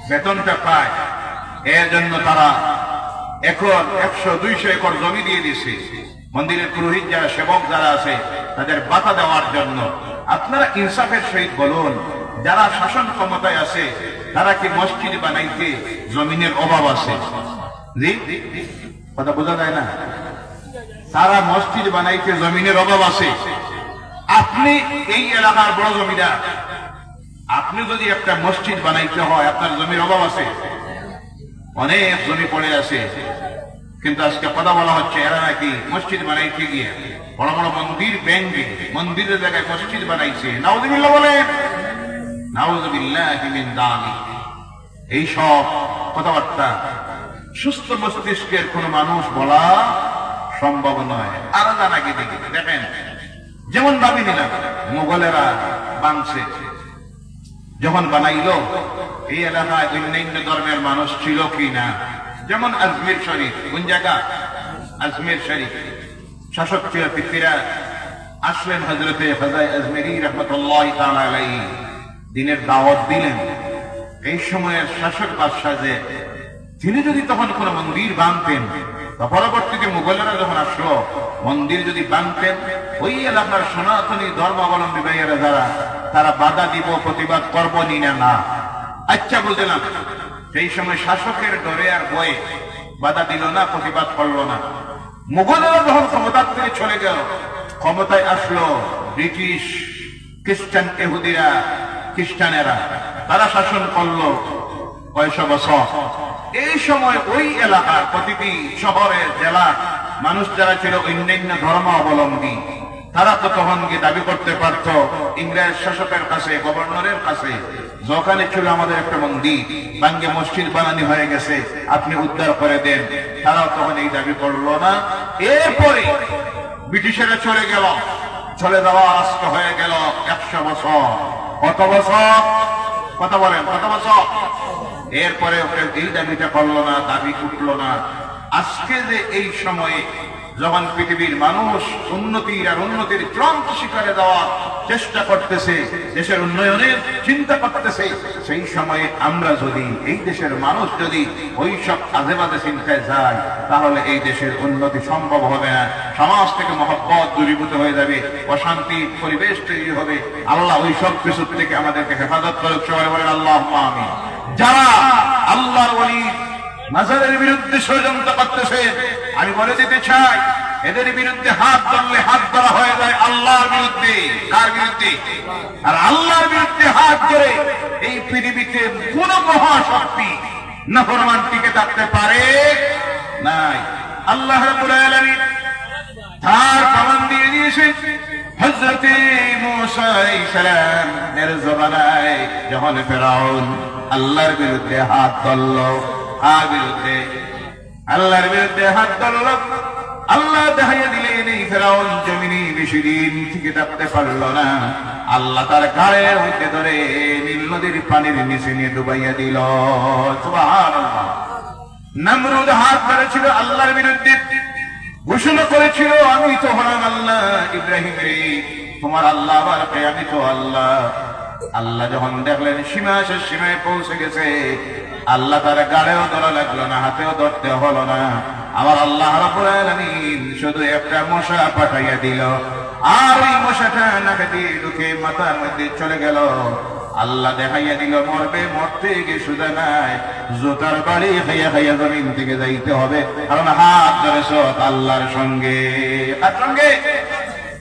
বেতনটা পায়, এর জন্য তারা 100-200 একর জমি দিয়ে দিয়েছে। মন্দিরের পুরোহিত যারা, সেবক যারা আছে, তাদের বাতা দেওয়ার জন্য। আপনারা ইনসাফের সহিত বলুন, যারা শাসন ক্ষমতায় আছে তারা কি মসজিদ বানাইতে জমিনের অভাব আছে? কথা বোঝা যায় না? তারা মসজিদ বানাইতে জমিনের অভাব আছে। আপনি এই এলাকার বড় জমিদার, আপনি যদি একটা মসজিদ বানাইতে হয়, আপনার জমির অভাব আছে? অনেক জমি পড়ে আছে। কিন্তু আজকে কথা বলা হচ্ছে এরা নাকি মসজিদ বানাইতে গিয়ে বড় বড় মন্দির ভেঙ্গে মন্দিরের জায়গায় মসজিদ বানাইছে। নাউযুবিল্লাহ বলেন। নাউযুবিল্লাহি মিন যালিক। এই সব কথাবার্তা সুস্থ মস্তিষ্কের কোন মানুষ বলা সম্ভব নয়। আরো জানা কি দেখেন, যেমন ভাবি নিলাম মুঘলেরা বাংছে, যখন বানাইলো এই এলাকায় অন্যান্য ধর্মের মানুষ ছিল কি না? যেমন আজমির শরীফ, কোন জায়গা? আজমির শরীফ। শাসক ছিল পৃথ্বীরাজ, আসলেন হযরতে খাজা আজমেরী রাহমাতুল্লাহি তাআলা আলাইহি, দিনের দাওয়াত দিলেন। এই সময়ের শাসক বাদশাহ যে, তিনি যদি তখন কোন মন্দির বানাতেন, পরবর্তীতে মুঘলেরা যখন আসলো, মন্দির যদি ভাঙতেন, ওই এলাকার সনাতনী ধর্মাবলম্বী ভাইয়েরা যারা, তারা বাধা দিব, প্রতিবাদ করব নি না? আচ্ছা বুঝলাম। সেই সময় শাসকের ডরে আর ভয়ে বাধা দিল না, প্রতিবাদ করলো না। মুঘলেরা যখন ক্ষমতা থেকে চলে গেল, ক্ষমতায় আসলো ব্রিটিশ খ্রিস্টান ইহুদিরা, খ্রিস্টানেরা, তারা শাসন করলো কয়েকশো বছর। এই সময় ওই এলাকার প্রতিটি শহরের জেলার মানুষ যারা ছিল অন্যান্য ধর্ম অবলম্বী, তারা তো তখন গিয়ে দাবি করতে পারত ইংরেজ শাসকের কাছে, গভর্নরের কাছে, যেখানে ছিল আমাদের একটা মন্দির ভাঙ্গে মসজিদ বানানি হয়ে গেছে, আপনি উদ্ধার করে দেন। তারাও তখন এই দাবি করলো না। এরপরে ব্রিটিশেরা চলে গেল, চলে যাওয়া রাষ্ট্র হয়ে গেল 100 বছর। কত বছর? কথা বলেন, কত বছর? এরপরে ওকে এই দাবিটা করলো না, দাবি উঠলো না। আজকে যে এই সময়ে যখন পৃথিবীর মানুষ উন্নতির আর উন্নতির চূড়ান্ত শিখরে যাওয়ার চেষ্টা করতেছে, দেশের উন্নয়নের চিন্তা করতেছে, সেই সময়ে আমরা যদি, এই দেশের মানুষ যদি ওই সব আজে বাজে চিন্তায় যায়, তাহলে এই দেশের উন্নতি সম্ভব হবে না। সমাজ থেকে মহব্বত দূরীভূত হয়ে যাবে, অশান্তির পরিবেশ তৈরি হবে। আল্লাহ ওই সব কিছু থেকে আমাদেরকে হেফাজত করুক। সবাই বলেন আল্লাহুম্মা আমিন। যারা আল্লাহর ওলি মাজারের বিরুদ্ধে ষড়যন্ত্র করতেছে, আমি বলে দিতে চাই, এদের বিরুদ্ধে হাত ধরলে হাত ধরা হয়ে যায় আল্লাহর বিরুদ্ধে। কার বিরুদ্ধে? আর আল্লাহর বিরুদ্ধে হাত ধরে এই পৃথিবীতে কোন মহাশক্তি নাফরমান টিকে থাকতে পারে নাই। আল্লাহ রাব্বুল আলামিন তার প্রমাণ দিয়ে দিয়েছেন। হযরত মূসা আলাইহিস সালাম এর জমানায় যখন ফেরাউন আল্লাহর বিরুদ্ধে হাত ধরল, আল্লাহর বিরুদ্ধে হাত ধরল, আল্লাহ দেখাইয়া দিলেন এই ফেরাউন জমিনে বেশি দিন টিকে থাকতে পারল না। আল্লাহ তার ঘাড়ের মধ্যে ধরে নীল নদীর পানির নিচে নিয়ে ডুবাইয়া দিল। সুবহানাল্লাহ। নমরুদ হাত ধরেছিল আল্লাহর বিরুদ্ধে, ঘোষণা করেছিল আমি তো হলাম আল্লাহ, ইব্রাহিম রে তোমার আল্লাহ, আবার আমি তো আল্লাহ। আল্লাহ যখন দেখলেন সীমা শেষ সীমায় পৌঁছে গেছে, আল্লাহ তার গাড়েও ধরা লাগলো না, হাতেও ধরতে হলো না। আমার আল্লাহ রাব্বুল আলামিন শুধু একটা মশা পাঠাইয়া দিল, আর ওই মশাটা নাকে দিয়ে ঢুকে মাথার মধ্যে চলে গেল। আল্লাহ দেখাইয়া দিল মরবে, মরতে গিয়ে সুদা নাই, জোতার বাড়ি খাইয়া খাইয়া জমিন থেকে যাইতে হবে, কারণ হাত ধরেছ আল্লাহর সঙ্গে। তার সঙ্গে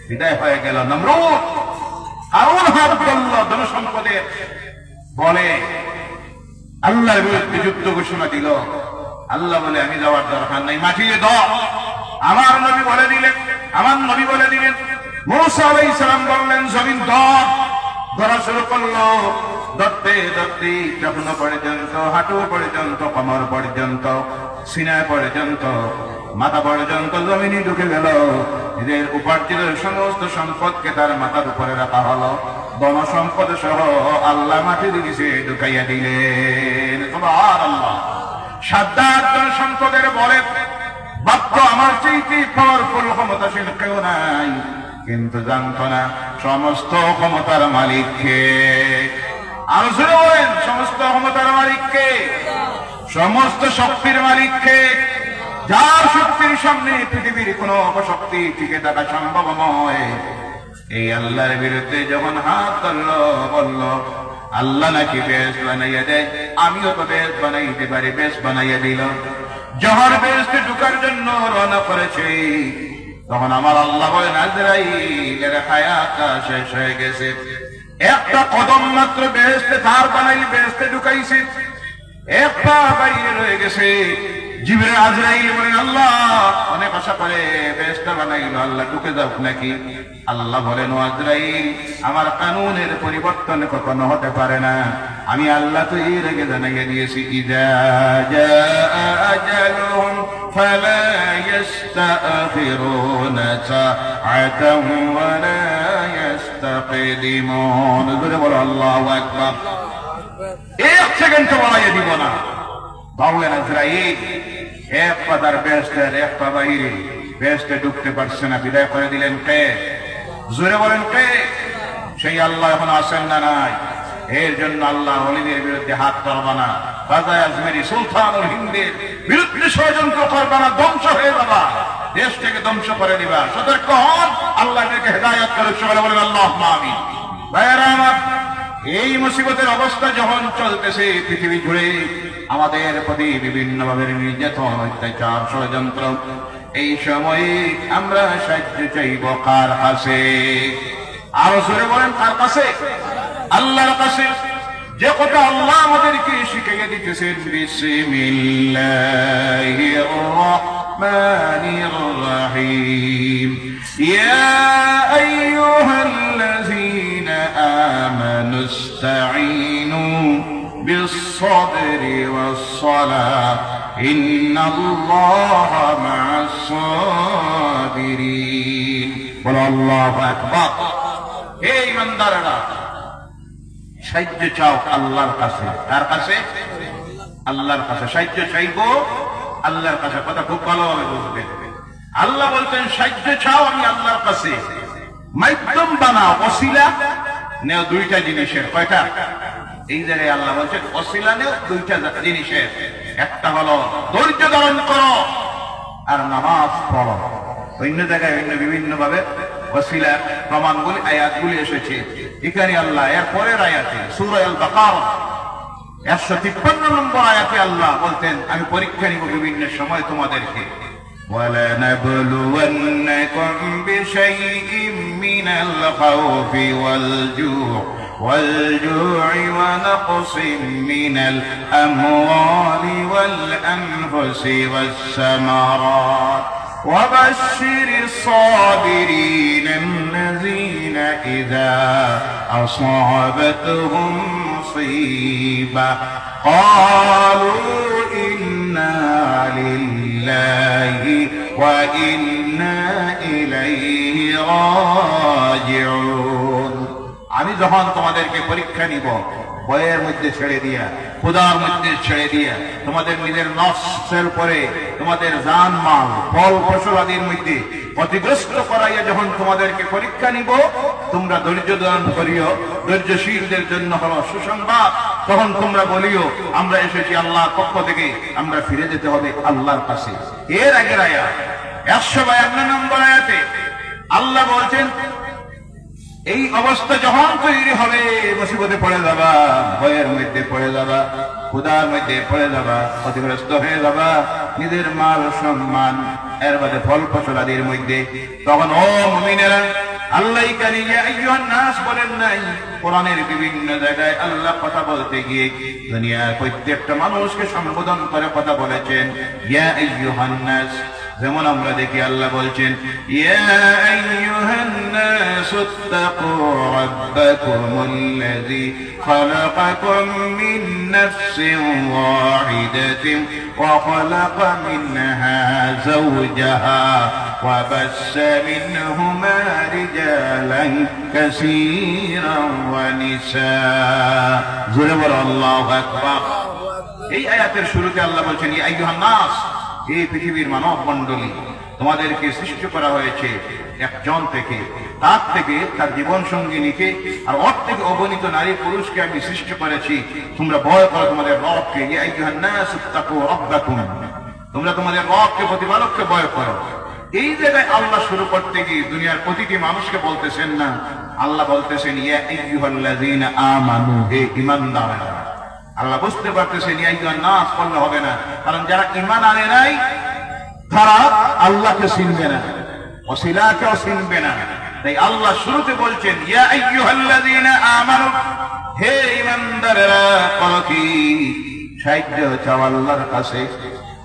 বিদায় হয়ে গেল নমরুদ। হারুন হাত ধরল ধনসম্পদের বলে, আল্লাহর বিরুদ্ধে যুদ্ধ ঘোষণা দিল। আল্লাহ বলে আমি যাওয়ার দরকার নাই, মাটিয়ে দাও। আমার নবী বলে দিলেন, মূসা আলাইহিস সালাম বললেন জমিন ধর। ধরা শুরু করলো, ধরতে ধরতে যখন পর্যন্ত, হাঁটু পর্যন্ত, কোমর পর্যন্ত, সিনা পর্যন্ত, মাথা পর্যন্ত জমিনে ঢুকে গেল। এদের উপার্জিত সমস্ত সম্পদকে তার মাথার উপরে রাখা হলো, ধন সম্পদ সহ আল্লাহ মাটির নিচে ঢুকাইয়া দিলেন। সুবহানাল্লাহ। সাদ্দাত ধন সম্পদের বলে বাক্য আমার চাইতে পাওয়ারফুল ক্ষমতাশীল কেউ নাই, কিন্তু জানত না সমস্ত ক্ষমতার মালিককে। আর জোরে বলেন, সমস্ত ক্ষমতার মালিককে, সমস্ত শক্তির মালিককে, যার শক্তির সামনে পৃথিবীর কোন অপশক্তি টিকে থাকা সম্ভব নয়। এই আল্লাহর বিরুদ্ধে যখন হাত ধরল, বলল আল্লাহ নাকি বেশ বানাইয়া দেয়, আমিও তো বেশ বানাইতে পারি, বেশ বানাইয়া দিল। যখন বেহেশতে ঢোকার জন্য রওনা করেছে, তখন আমার আল্লাহ বলেন আজরাইলের হায়াত শেষ হয়ে গেছে, একটা কদম মাত্র বেহেশতে তার বানাই বেহেশতে ঢুকাইছে, এক পা বাইরে রয়ে গেছে। জিবরিল আজরাইল বলেন আল্লাহ অনেক আশা করে বেহেশতে বানাইল, আল্লাহ ঢুকে যাক নাকি? আল্লাহ বলেন আজরাইল আমার কানুনের পরিবর্তন কখনো হতে পারে না, আমি আল্লাহ তো এর আগে জানাইয়া দিয়েছি ইযা জাআ আজালুহুম ফালা ইস্তাখিরুনা সাআতান ওয়া লা ইস্তাকদিমুন। জোরে বলো আল্লাহু আকবার। এক সেকেন্ড বাড়াইয়া দিব না। বললেন আজরাইল এক পাদার বেহেশতের এক পা বাইরে, বেহেশতে ঢুকতে পারছে না, বিদায় করে দিলেন কে? জোরে বলেন কে? সেই আল্লাহ এখন আসেন না নাই? এর জন্য আল্লাহ ওলিদের বিরুদ্ধে হাত ধরবা না, রাজা আজমেরি সুলতানুল হিন্দের বিরুদ্ধে ষড়যন্ত্র করবা না, ধ্বংস হয়ে যাবা। দেশ থেকে ধ্বংস করে দিবা। সতর্ক হন, আল্লাহ এদেরকে হেদায়েত করে। সবাই বলেন আল্লাহুম্মা আমিন। ভাইয়েরা আমার, এই মুসিবতের অবস্থা যখন চলতেছে পৃথিবী জুড়ে, আমাদের প্রতি বিভিন্ন ভাবে নির্যাতন, অত্যাচার, ষড়যন্ত্র, এই সময়ে আমরা সাহায্য চাইব কার কাছে? আরো জোরে বলেন, কার কাছে? আল্লাহর কাছে। যে কথা আল্লাহ আমাদেরকে শিখিয়ে দিতেছেন, বিসমিল্লাহির রাহমানির রাহিম, ইয়া আইয়ুহাল্লাযীনা আমানু ইসতাঈনু বিস-সাবরি ওয়াস-সালাহ ইন্নাল্লাহা মা'আস-সাবিরিন। বলো আল্লাহু আকবার। হে ঈমানদারেরা, সাহায্য চাও আল্লাহর কাছে। কার কাছে? আল্লাহর কাছে। সাহায্য চাইবো আল্লাহর কাছে। কথা খুব ভালোভাবে বুঝবে। আল্লাহ বলতেন সাহায্য চাও আমি আল্লাহর কাছে। মাধ্যম বানাও, ওসিলা নেও দুইটা জিনিসের। কয়টা? এই জায়গায় আল্লাহ বলছেন ওসিলা নেও দুইটা জিনিসের। একটা হলো ধৈর্য ধারণ করো আর নামাজ পড়ো। অন্য জায়গায় অন্য বিভিন্ন ভাবে ওসিলা প্রমাণগুলি, আয়াতগুলি এসেছে। এখানে আল্লাহ এর পরের আয়াতে সূরা আল বাকারা 153 নম্বর আয়াতে আল্লাহ বলতেন আমি পরীক্ষা নিব বিভিন্ন সময় তোমাদেরকে। وَلَنَبْلُوَنَّكُمْ بِشَيْءٍ مِّنَ الْخَوْفِ وَالْجُوعِ وَنَقْصٍ مِّنَ الْأَمْوَالِ وَالْأَنفُسِ وَالثَّمَرَاتِ وَبَشِّرِ الصَّابِرِينَ الَّذِينَ إِذَا أَصَابَتْهُم مُّصِيبَةٌ قَالُوا إِنَّا لِلَّهِ وَإِنَّا إِلَيْهِ راجعون। আমি যখন তোমাদেরকে পরীক্ষা নিব, ভয়ের মধ্যে ছেড়ে দিয়া, ক্ষুধার মধ্যে ছেড়ে দিয়া, তোমাদের নিজের নফসের পরে তোমাদের জান মাল, ফল ফসল আদির মধ্যে ক্ষতিগ্রস্ত করাইয়া যখন তোমাদেরকে পরীক্ষা নিব, তোমরা ধৈর্য ধারণ করিও। ধৈর্যশীলদের জন্য হলো সুসংবাদ। তখন তোমরা বলিও আমরা এসেছি আল্লাহর পক্ষ থেকে, আমরা ফিরে যেতে হবে আল্লাহর কাছে। এর আগের আয়াত 152 নম্বর আয়াতে আল্লাহ বলছেন এই অবস্থা যখন তৈরি হবে, মুসিবতে পড়ে যাবা, ভয়ের মধ্যে পড়ে যাবা, ক্ষুধার মধ্যে পড়ে যাবা, ক্ষতিগ্রস্ত হয়ে যাবা, নিজের মাল সম্মান এর বাদে ফল ফসলাদির মধ্যে, তখন ও মুমিনেরা, আল্লাহ কারী ইয়া আইয়ুহান নাস বলেন নাই। কোরআনের বিভিন্ন জায়গায় আল্লাহ কথা বলতে গিয়ে দুনিয়ার প্রত্যেকটা মানুষকে সম্বোধন করে কথা বলেছেন ইয়া আইয়ুহান নাস। যেমন আমরা দেখি আল্লাহ বলছেন ইয়া আইয়ুহান নাস ইত্তাকু রাব্বাকুমুল্লাযী খালাকাকুম মিন নাফসিন ওয়াহিদাতিন ওয়া খালাকা মিনহা যাওজাহা ওয়া বাসসা মিনহুমা রিজালান কাসীরান ওয়া নিসা। জোরে বলো আল্লাহু আকবার। এই আয়াতের শুরুতে আল্লাহ বলছেন ইয়া আইয়ুহান নাস, এই পৃথিবীর মানব মণ্ডলী, তোমাদেরকে সৃষ্টি করা হয়েছে একজন থেকে, তার থেকে তার জীবন সঙ্গিনীকে আর ওর থেকে অগণিত নারী পুরুষকে আমি সৃষ্টি করেছি। তোমরা ভয় করো তোমাদের রবকে। ইয়া আইয়ুহান নাস ইত্তাকু রাব্বাকুম, তোমরা তোমাদের রবকে, প্রতিপালককে ভয় করো। এই জায়গায় আল্লাহ শুরু করতে গিয়ে দুনিয়ার প্রতিটি মানুষকে বলতেছেন না, আল্লাহ বলতেছেন ইয়া আইয়ুহাল্লাযীনা আমানু, হে ঈমানদাররা। আল্লাহ বুঝতে পারতেছেন ইয়া আইয়ুহান নাস বললে হবে না, কারণ যারা ঈমান আনে নাই তারা আল্লাহকে চিনবে না, ওসিলাকেও চিনবে না। তাই আল্লাহ শুরুতে বলছেন ইয়া আইয়ুহাল্লাযীনা আমানু, হে ঈমানদাররা, করো কি? সাহায্য চাও আল্লাহর কাছে,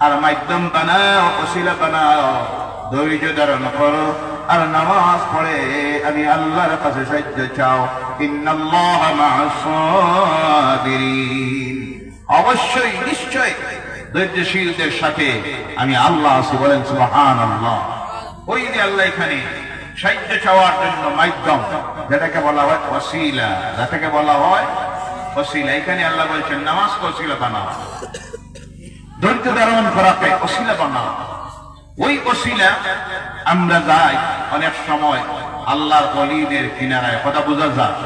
আর মাধ্যম বানাও, ওসিলা বানাও, ধৈর্য ধারণ করো, আর নামাজ পড়ে আমি আল্লাহর কাছে সাহায্য চাও। ইন্নাল্লাহা মা'আস-সাবিরিন, অবশ্যই নিশ্চয় ধৈর্যশীলদের সাথে আমি আল্লাহ আছি। বলেন সুবহানাল্লাহ। ওই যে আল্লাহ এখানে সাহায্য চাওয়ার জন্য মাধ্যম, যেটাকে বলা হয় ওসিলা, যেটাকে বলা হয় ওসিলা, এখানে আল্লাহ বলছেন নামাজকে ওসিলা বানাও, ধৈর্য ধারণ করাকে ওসিলা বানাও। ওই ওসিলা আমরা যাই অনেক সময় আল্লাহর ওলিদের কিনারায়, কথা বোঝা যায়,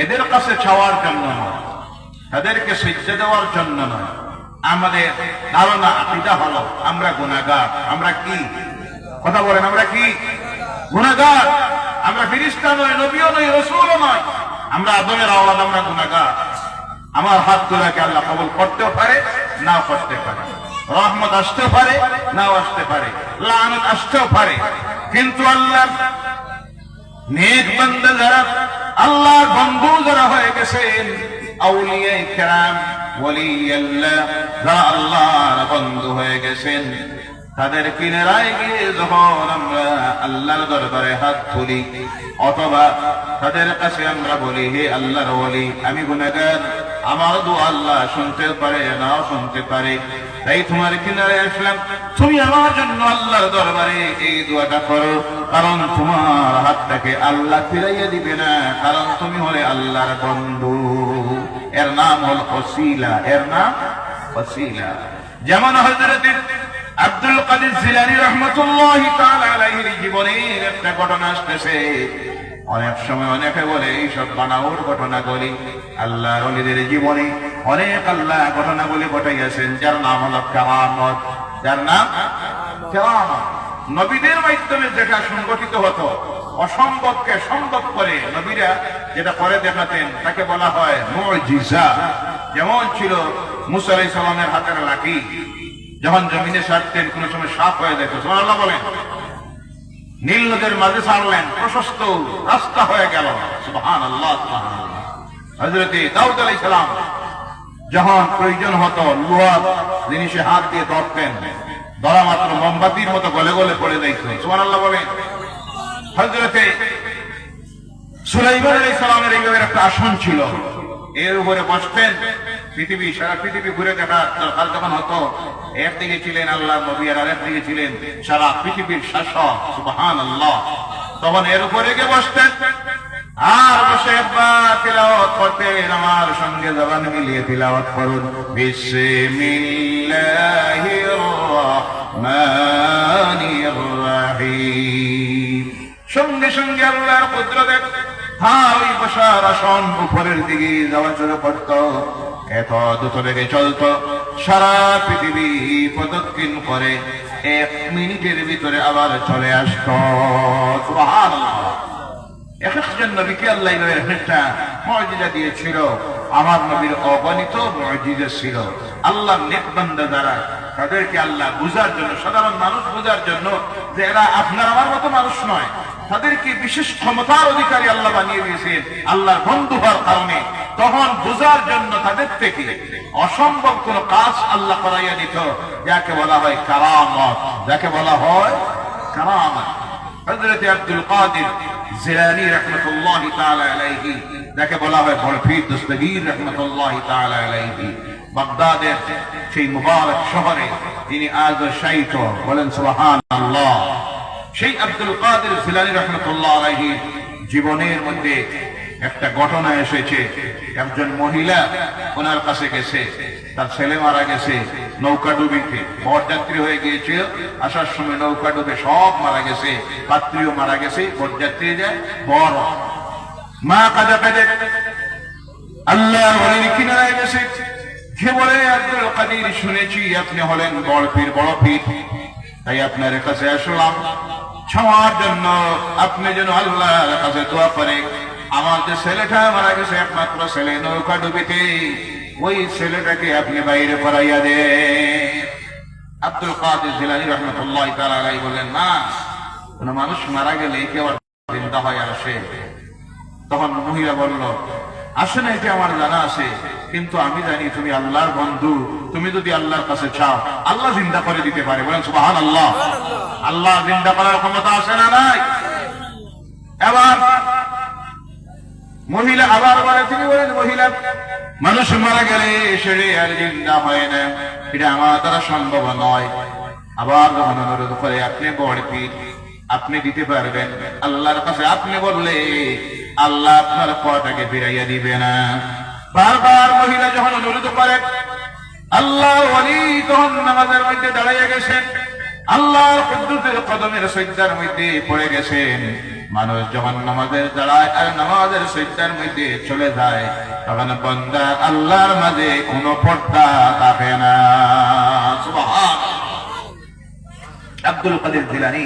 এদের কাছে চাওয়ার জন্য নয়, তাদেরকে সিজদা দেওয়ার জন্য নয়। আমাদের ধারণা আকীদা হলো আমরা গুনাহগার, আমরা কি কথা বলেন, আমরা কি গুনাহগার? আমরা ফেরেশতা নই, নবীও নই, রাসূলও নই, আমরা আদমের আওলাদ, আমরা গুনাহগার। আমার হাত তোলাকে আল্লাহ কবুল করতেও পারে, নাও করতে পারে। রহমত আসতেও পারে, নাও আসতে পারে। লানত আসতেও পারে। কিন্তু আল্লাহর নেক বান্দা যারা, আল্লাহর বন্ধু যারা হয়ে গেছেন, আউলিয়া কিরাম, ওয়ালিয়াল্লাহ, যারা আল্লাহর বন্ধু হয়ে গেছেন, তাদের কিনারায় গিয়ে যখন আমরা আল্লাহর দরবারে হাত তুলি, অথবা তাদের কাছে আমরা বলি, হে আল্লাহর ওলি, আমি গুনাহগার, আমার দোয়া আল্লাহ শুনতে পারে, নাও শুনতে পারে, তাই তোমার কিনারে আসলাম, তুমি আমার জন্য আল্লাহর দরবারে এই দোয়াটা করো, কারণ তোমার হাতটাকে আল্লাহ ফিরাইয়া দিবে না, কারণ তুমি হলে আল্লাহর বন্ধু। এর নাম হল ওসিলা, এর নাম ওসিলা। যেমন হযরত আব্দুল কাদের জিলানী রাহমাতুল্লাহি তাআলা আলাইহির জীবনের একটা ঘটনা আসতেছে। অনেক সময় অনেকে বলে এইসব বানাওয়ার ঘটনাগুলি, আল্লাহর ওলিদের জীবনে অনেক আল্লাহ ঘটনাগুলি ঘটাইয়াছেন, যার নাম হলো কেরামত, যার নাম কেরামত। নবীদের মাধ্যমে যেটা সংগঠিত হতো, অসম্ভবকে সম্ভব করে নবীরা যেটা করে দেখাতেন, তাকে বলা হয় মুজিজা। যেমন ছিল মুসা আলাইহিস সালামের হাতের লাঠি, যখন জমিনে ছাড়তেন কোন সময় সাফ হয়ে যেত, সুবহানাল্লাহ বলেন। নীল নদের মাঝে ছাড়লেন, প্রশস্ত রাস্তা হয়ে গেল, সুবহানাল্লাহ সুবহানাল্লাহ। হযরত দাউদ আলাইহিস সালাম যখন প্রয়োজন হতো লোহার জিনিসে হাত দিয়ে ধরতেন, ধরা মাত্র মোমবাতির মতো গলে গলে পড়ে যাইত, সুবহানাল্লাহ বলেন। হযরত সুলাইমান আলাইহিস সালামের এইভাবে একটা আসন ছিল, এর উপরে বসতেন, পৃথিবী, সারা পৃথিবী ঘুরে দেখার দরকার যখন হতো, একদিকে ছিলেন আল্লাহর নবী আর আরেকদিকে ছিলেন সারা পৃথিবীর শাসক, সুবহানাল্লাহ। তখন এর উপরে গিয়ে বসতেন আর বসে একবার তিলাওয়াত করতেন। আমার সঙ্গে জবান মিলিয়ে তিলাওয়াত করুন, বিসমিল্লাহির রাহমানির রাহিম। সঙ্গে সঙ্গে আল্লাহর কুদরতে ওই বসার আসন উপরের দিকে যাওয়া শুরু করত, এত দ্রুত বেগে চলত, সারা পৃথিবী প্রদক্ষিণ করে 1 মিনিটের ভিতরে আবার চলে আসত, সুবহানাল্লাহ। একজন নবীকে আল্লাহ একটা মুজিজা দিয়েছিল, আমার নবীর অগণিত মুজিজা ছিল। আল্লাহর নেক বান্দা যারা, তাদেরকে আল্লাহ বুঝার জন্য, সাধারণ মানুষ বুঝার জন্য, যে এরা আপনার আমার মতো মানুষ নয়, তাদেরকে বিশেষ ক্ষমতার অধিকারী আল্লাহ বানিয়ে দিয়েছেন আল্লাহর বন্ধু হওয়ার কারণে। তখন বুঝার জন্য তাদের থেকে অসম্ভব কোন কাজ আল্লাহ করাইয়া দিত, যাকে বলা হয় কারামত, যাকে বলা হয় কারামত। হযরত আব্দুল কাদের জিলানী রাহমাতুল্লাহি তাআলা আলাইহি, যাকে বলা হয় বরফি দস্তগীর রাহমাতুল্লাহি তাআলা আলাইহি, বাগদাদের সেই মুবারক শহরে তিনি আজ শায়িত, বলেন সুবহানাল্লাহ। সেই আব্দুল কাদের জিলানী রাহমাতুল্লাহ আলাইহি জীবনের মধ্যে একটা ঘটনা এসেছে। একজন মহিলা ওনার কাছে গেছে, তার ছেলে মারা গেছে নৌকা ডুবিতে, বরযাত্রী হয়ে গিয়েছিল, আসার সময় নৌকা ডুবে সব মারা গেছে, পাত্রীও মারা গেছে, বরযাত্রী যায়, বড় মা কাঁদে কাঁদে আল্লাহর ওলির কিনারায় গেছে, সে বলে, আব্দুল কাদের, শুনেছি আপনি হলেন বড় পীর, বড় পীর, তাই আপনার কাছে আসলাম ক্ষমার জন্য, আপনি যেন আল্লাহর কাছে দোয়া করে আমার যে ছেলেটা মারা গেছে, একমাত্র ছেলে, নৌকা ডুবিতে, ওই ছেলেটাকে আপনি বাইরে পড়াইয়া দেন। আব্দুল কাদের জিলানী রাহমাতুল্লাহি তাআলা আলাইহি বললেন, না, কোন মানুষ মারা গেলে কেউ জিন্দা হয় আসে? তখন মহিলা বলল, আসে না, এটা আমার জানা আছে, কিন্তু আমি জানি তুমি আল্লাহর বন্ধু, তুমি যদি আল্লাহর কাছে চাও আল্লাহ জিন্দা করে দিতে পারে, বলেন সুবহানাল্লাহ। আল্লাহ জিন্দা করার ক্ষমতা আছে না নাই? এবার মহিলা আবার বলে, তিনি বলেন, মহিলা, মানুষ মারা গেলে সেরে আর জিন্দা হয় না, এটা আমার দ্বারা সম্ভব নয়। আবার যখন অনুরোধ করে, আপনি বড় পীর, আপনি দিতে পারবেন, আল্লাহর কাছে আপনি বললে আল্লাহ আপনার পরটাকে ফিরাইয়া দিবে না। বারবার মহিলা যখন অনুরোধ করে, আল্লাহ ওলি তখন নামাজের মধ্যে দাঁড়াইয়া গেছেন, আল্লাহর কুদরতের কদমের সিজদার মধ্যে পড়ে গেছেন। মানুষ যখন নামাজের দাঁড়ায় আর নামাজের সিজদার মধ্যে চলে যায়, তখন বান্দা আল্লাহর মাঝে কোনো পর্দা থাকে না, সুবহানাল্লাহ। আব্দুল কাদের জিলানী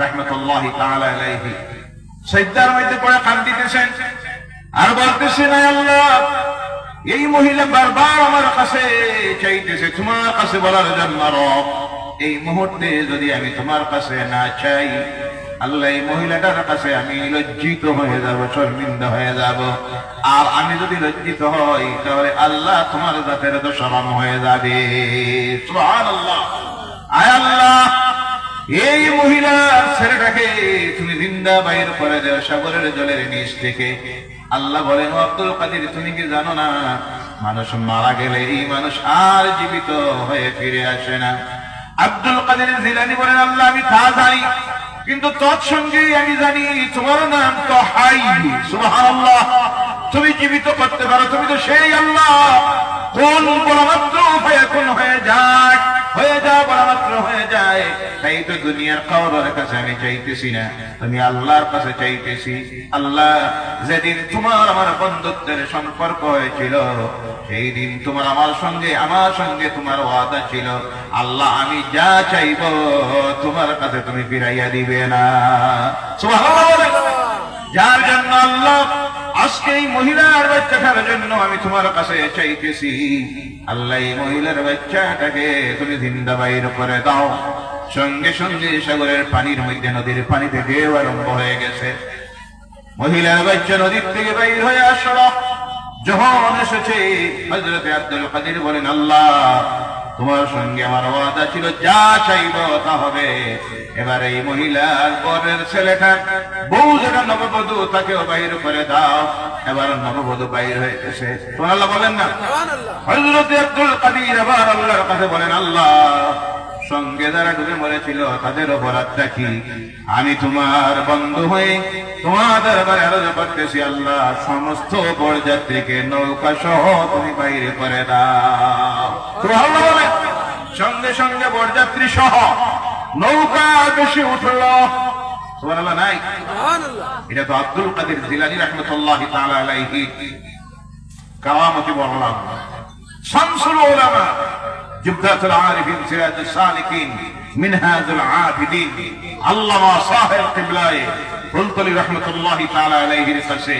রাহমাতুল্লাহি তাআলা আলাইহি সিজদার মধ্যে পড়ে কাঁদতেছেন আর বলতেছেন, আয় আল্লাহ, এই মহিলা বারবার আমার কাছে চাইতেছে তোমার কাছে বলার জন্য। রব, এই মুহূর্তে যদি আমি তোমার কাছে না চাই, আল্লাহ, এই মহিলাটার কাছে আমি লজ্জিত হয়ে যাব, শর্মিন্দা হয়ে যাব। আর আমি যদি লজ্জিত হই, তাহলে আল্লাহ তোমার জাতের তো শরম হয়ে যাবে। সুবহানাল্লাহ। আয় আল্লাহ, এই মহিলার ছেলেটাকে তুমি জিন্দা বাইর করে দাও সাগরের জলের নিচ থেকে। আল্লাহ বলেন, আব্দুল কাদের, তুমি কি জানো না, মানুষ মারা গেলে এই মানুষ আর জীবিত হয়ে ফিরে আসে না। আব্দুল কাদের জিলানী বলেন, আল্লাহ, আমি তা জানি, কিন্তু তৎসঙ্গে আমি জানি তোমার নাম তো হাই। সুবহানাল্লাহ। তুমি জীবিত করতে পারো, তুমি তো সেই আল্লাহ, কোন বলা মাত্র ফায়াকুন হয়ে যায়, হয়ে যা বলা মাত্র হয়ে যায়। তাই তো দুনিয়ার কারোর কাছে আমি চাইতেছি না, তুমি আল্লাহর কাছে চাইতেছি। আল্লাহ, যেদিন তোমার আমার বন্ধুত্বের সম্পর্ক হয়েছিল, সেই দিন তোমার আমার সঙ্গে তোমার ওয়াদা ছিল, আল্লাহ, আমি যা চাইব তোমার কাছে তুমি ফিরাইয়া দিবে না। সুবহানাল্লাহ। যার জন্য আল্লাহ আজকে এই মহিলার বাচ্চাটার জন্য আমি তোমার কাছে চাইতেছি, আল্লাহ, এই মহিলার বাচ্চাটাকে তুমি জিন্দা বাইর করে দাও। সঙ্গে সঙ্গে সাগরের পানির মধ্যে, নদীর পানিতে ঢেউ আরম্ভ হয়ে গেছে। মহিলার বাচ্চা নদীর থেকে বাইর হয়ে আসলো। যখন এসেছে, হযরত আব্দুল কাদের বলেন, আল্লাহ, তোমার সঙ্গে আমার ওয়াদা ছিল, যা চাইব তা হবে। এবার এই মহিলার পরের ছেলেটা, বউ যেটা নববধূ, তাকেও বাইর করে দাও। এবার নববধূ বাইর হয়ে গেছে। সুবহানাল্লাহ বলেন না? হযরত আব্দুল কাদের আবার আল্লাহর কাছে বলেন, আল্লাহ, সঙ্গে যারা ডুবে মরেছিল তাদের অপরাধটা কি? আমি তোমার বন্ধু হয়ে তোমার দরবারে আরজ করতেছি, আল্লাহ, সমস্ত বরযাত্রীকে নৌকা সহ তুমি বাইরে করে দাও। সুবহানাল্লাহ বলেন। সঙ্গে সঙ্গে বরযাত্রী সহ নৌকা বেশি উঠল। সুবহানাল্লাহ নাই? এটা তো আব্দুল কাদের জিলানী রাহমাতুল্লাহি তাআলা আলাইহি কারামতি বললাম। শামসুল উলামা, জুবদাতুল আরিফিন, সিরাজুস সালিকিন, মিনহাজুল আবিদিন, আল্লামা সাহেব কিবলায়ে ফুলতলি রাহমাতুল্লাহি তাআলা আলাইহির কাছে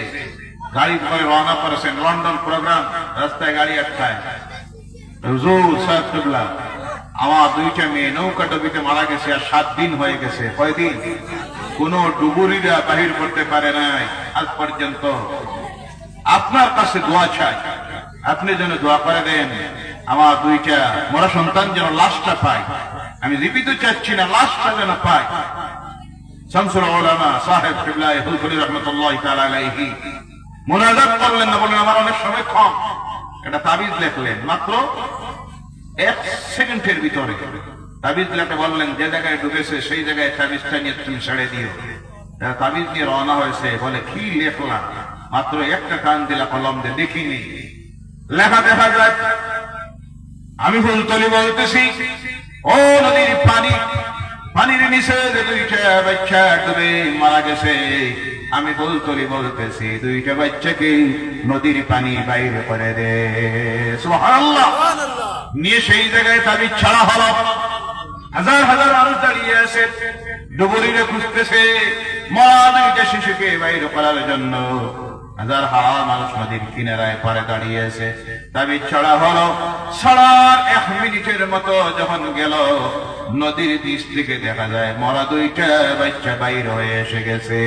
গাড়ি করে রওনা করেছেন। লন্ডন প্রোগ্রাম, রাস্তায় গাড়ি আটকায়। হুজুর সাহেব কিবলা, আমার দুইটা মেয়ে নৌকা ডুবিতে মারা গেছে, আর 7 দিন হয়ে গেছে। কয়দিন? কোন ডুবুরিরা বাহির করতে পারে নাই আজ পর্যন্ত। আপনার কাছে দোয়া চাই, আপনি যেন দোয়া করে দেন, আমার দুইটা মরা সন্তান যেন লাশটা পায়। আমি জীবিত চাচ্ছি না, লাশটা যেন পায়। শামসুল উলামা সাহেব কিবলায়ে ফুলতলি রাহমাতুল্লাহি তাআলা আলাইহি মুনাজাত করলেন না, বলেন, আমার অনেক সময় কম। এটা তাবিজ লেখলেন মাত্র 1 সেকেন্ডের ভিতরে। তাবিজ লেখে বললেন, যে জায়গায় ডুবেছে সেই জায়গায় তাবিজটা নিয়ে তুমি ছেড়ে দিও। তাবিজ নিয়ে রওনা হয়েছে। বলে, কি লেখলাম? মাত্র একটা টান দিলা কলম দিয়ে, দেখিনি। লেখা দেখা যায়, আমি ফুলতলি বলতেছি, ও নদীর পানি, পানির নিচে যে দুইটা বাচ্চা ডুবে মারা গেছে, আমি ফুলতলি বলতেছি, দুইটা বাচ্চাকে নদীর পানি বাইরে করে দে। সুবহানাল্লাহ। নিয়ে সেই জায়গায় তাবিজ ছাড়া হলো। হাজার হাজার মানুষ দাঁড়িয়ে আছে, ডুবুরিরে খুঁজতেছে মরা দুইটা শিশুকে বাইরে করার জন্য। হাজার হাজার মানুষ নদীর কিনারায় পরে দাঁড়িয়ে আছে। তাবিজ ছড়া হলো। ছড়ার 1 মিনিটের মতো যখন গেল, নদীর নিচ থেকে দেখা যায় মরা দুইটা বাচ্চা বাইর হয়ে এসে গেছে।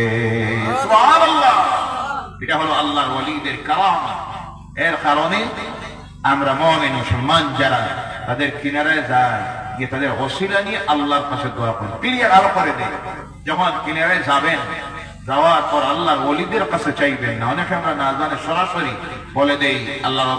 সুবহানাল্লাহ। এটা হলো আল্লাহর ওয়ালিদের কারামত। এর কারণে আমরা মুমিন মুসলমান যারা, তাদের কিনারায় যায়, গিয়ে তাদের ওসিলা নিয়ে আল্লাহর কাছে দোয়া করি। ক্লিয়ার আরো করে দেয়, যখন কিনারায় যাবেন, যাওয়ার পর আল্লাহর ওলিদের কাছে চাইবেন না। অনেকে আমরা না জানে সরাসরি বলে দেই, আল্লাহর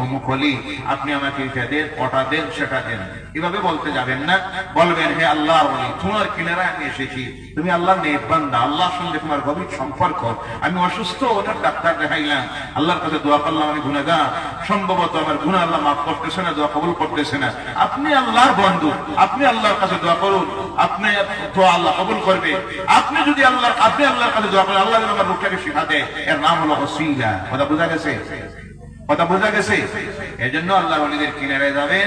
অমুক অলি, আপনি আমাকে এটা দেন, ওটা দেন, সেটা দেন। এভাবে বলতে যাবেন না। বলবেন, হে আল্লাহর ওলি, তোমার কিনারায় আমি এসেছি, তুমি আল্লাহর নেক বান্দা, আল্লাহর সঙ্গে তোমার গভীর সম্পর্ক। আমি অসুস্থ, অনেক ডাক্তার দেখাইলাম, আল্লাহর কাছে দোয়া করলাম, আমি গুনাহগার, সম্ভবত আমার গুনাহ আল্লাহ মাফ করতেছে না, দোয়া কবুল করতেছে না। আপনি আল্লাহর বন্ধু, আপনি আল্লাহর কাছে দোয়া করুন, আপনি দোয়া আল্লাহ কবুল করবে। আপনি যদি আল্লাহর কাছে দোয়া করেন, আল্লাহ আমার রূপটাকে শিখা দেয়। এর নাম হলো ওসিলা। কথা বোঝা গেছে? কথা বোঝা গেছে? এজন্য আল্লাহর ওলিদের কিনারায় যাবেন,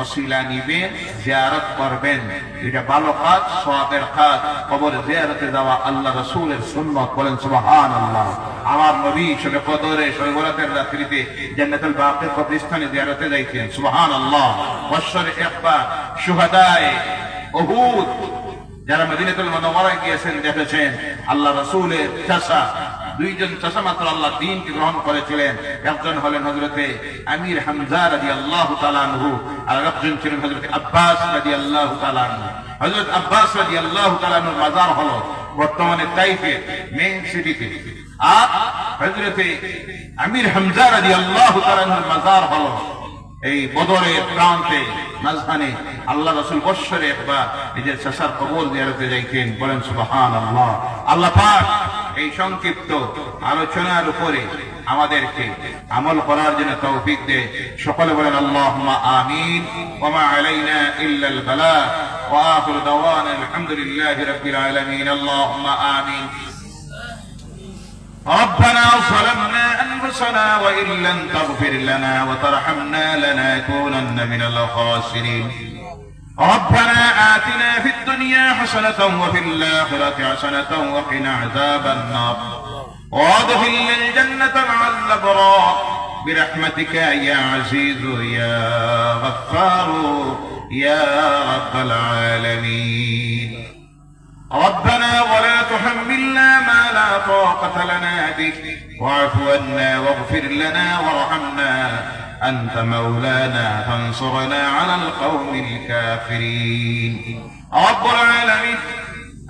ওসিলা নিবেন, জিয়ারত করবেন। এটা ভালো কাজ, সওয়াবের কাজ। কবর জিয়ারতে যাওয়া আল্লাহ রাসূলের সুন্নাত। বলেন সুবহানাল্লাহ। আমার নবী শবে কদরে, শবে বরাতের রাত্রিতে জান্নাতুল বাকির কবরস্থানে জিয়ারতে যাইতেন। সুবহানাল্লাহ। বছরে একবার শুহাদায়ে উহুদ যারা মদিনাতুল মুনাওয়ারায় গিয়েছেন দেখেছেন আল্লাহ রাসূলের চাচা, দুইজন চাচা মাত্র আল্লাহ দ্বীনকে গ্রহণ করেছিলেন। একজন হলেন হযরতে আমির হামজা রাদিয়াল্লাহু তাআলা আনহু, আর একজন ছিলেন হযরতে আব্বাস রাদিয়াল্লাহু তাআলা আনহু। হযরত আব্বাস রাদিয়াল্লাহু তাআলা আনহুর মাজার হলো বর্তমানে তাইফের মেইন সিটিতে, আর হযরতে আমির হামজা রাদিয়াল্লাহু তাআলা আনহুর মাজার হলো এই বদরের প্রান্তে মাঝখানে। আল্লাহ রাসূল বৎসরে একবার নিজের চাচার কবর জিয়ারতে যাইতেন। বলেন সুবহানাল্লাহ। আল্লাহ পাক এই সংক্ষিপ্ত আলোচনার উপরে আমাদেরকে আমল করার জন্য তৌফিক দে। সকলে বলেন আল্লাহুম্মা আমিন। ওয়া মা আলাইনা ইল্লাল বালাগ ওয়া আখিরু দাওয়ানা আলহামদুলিল্লাহি রাব্বিল আলামিন। আল্লাহুম্মা আমিন। ربنا ظلمنا أنفسنا وإن لم تغفر لنا وترحمنا لنكونن من الخاسرين. ربنا آتنا في الدنيا حسنة وفي الآخرة حسنة وقنا عذاب النار وادخلنا الجنة مع الأبرار برحمتك يا عزيز يا غفار يا رب العالمين. ربنا ولا تحملنا ما لا طاقة لنا به واعف عنا واغفر لنا وارحمنا أنت مولانا فانصرنا على القوم الكافرين. رب العالمين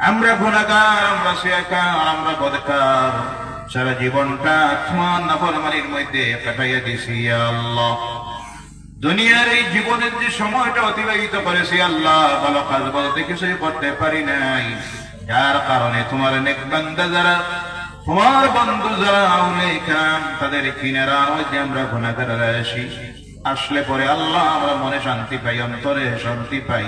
আমরা গুনাহগার, আমরা শিয়াকার, আমরা বদকার, সারা জীবনটা তোমার নাফরমানির মধ্যে কাটাইয়া দিছি ইয়া আল্লাহ। দুনিয়ার এই জীবনের যে সময়টা অতিবাহিত করেছি আল্লাহ, ভালো কাজ বলতে কিছুই করতে পারি নাই, যার কারণে তোমার নেক বান্দা যারা, তোমার বন্ধু যারা আউলিয়া কিরাম, তাদের কিনারার মধ্যে আমরা গুনাহগাররা আসলে পরে আল্লাহ আমরা মনে শান্তি পাই, অন্তরে শান্তি পাই।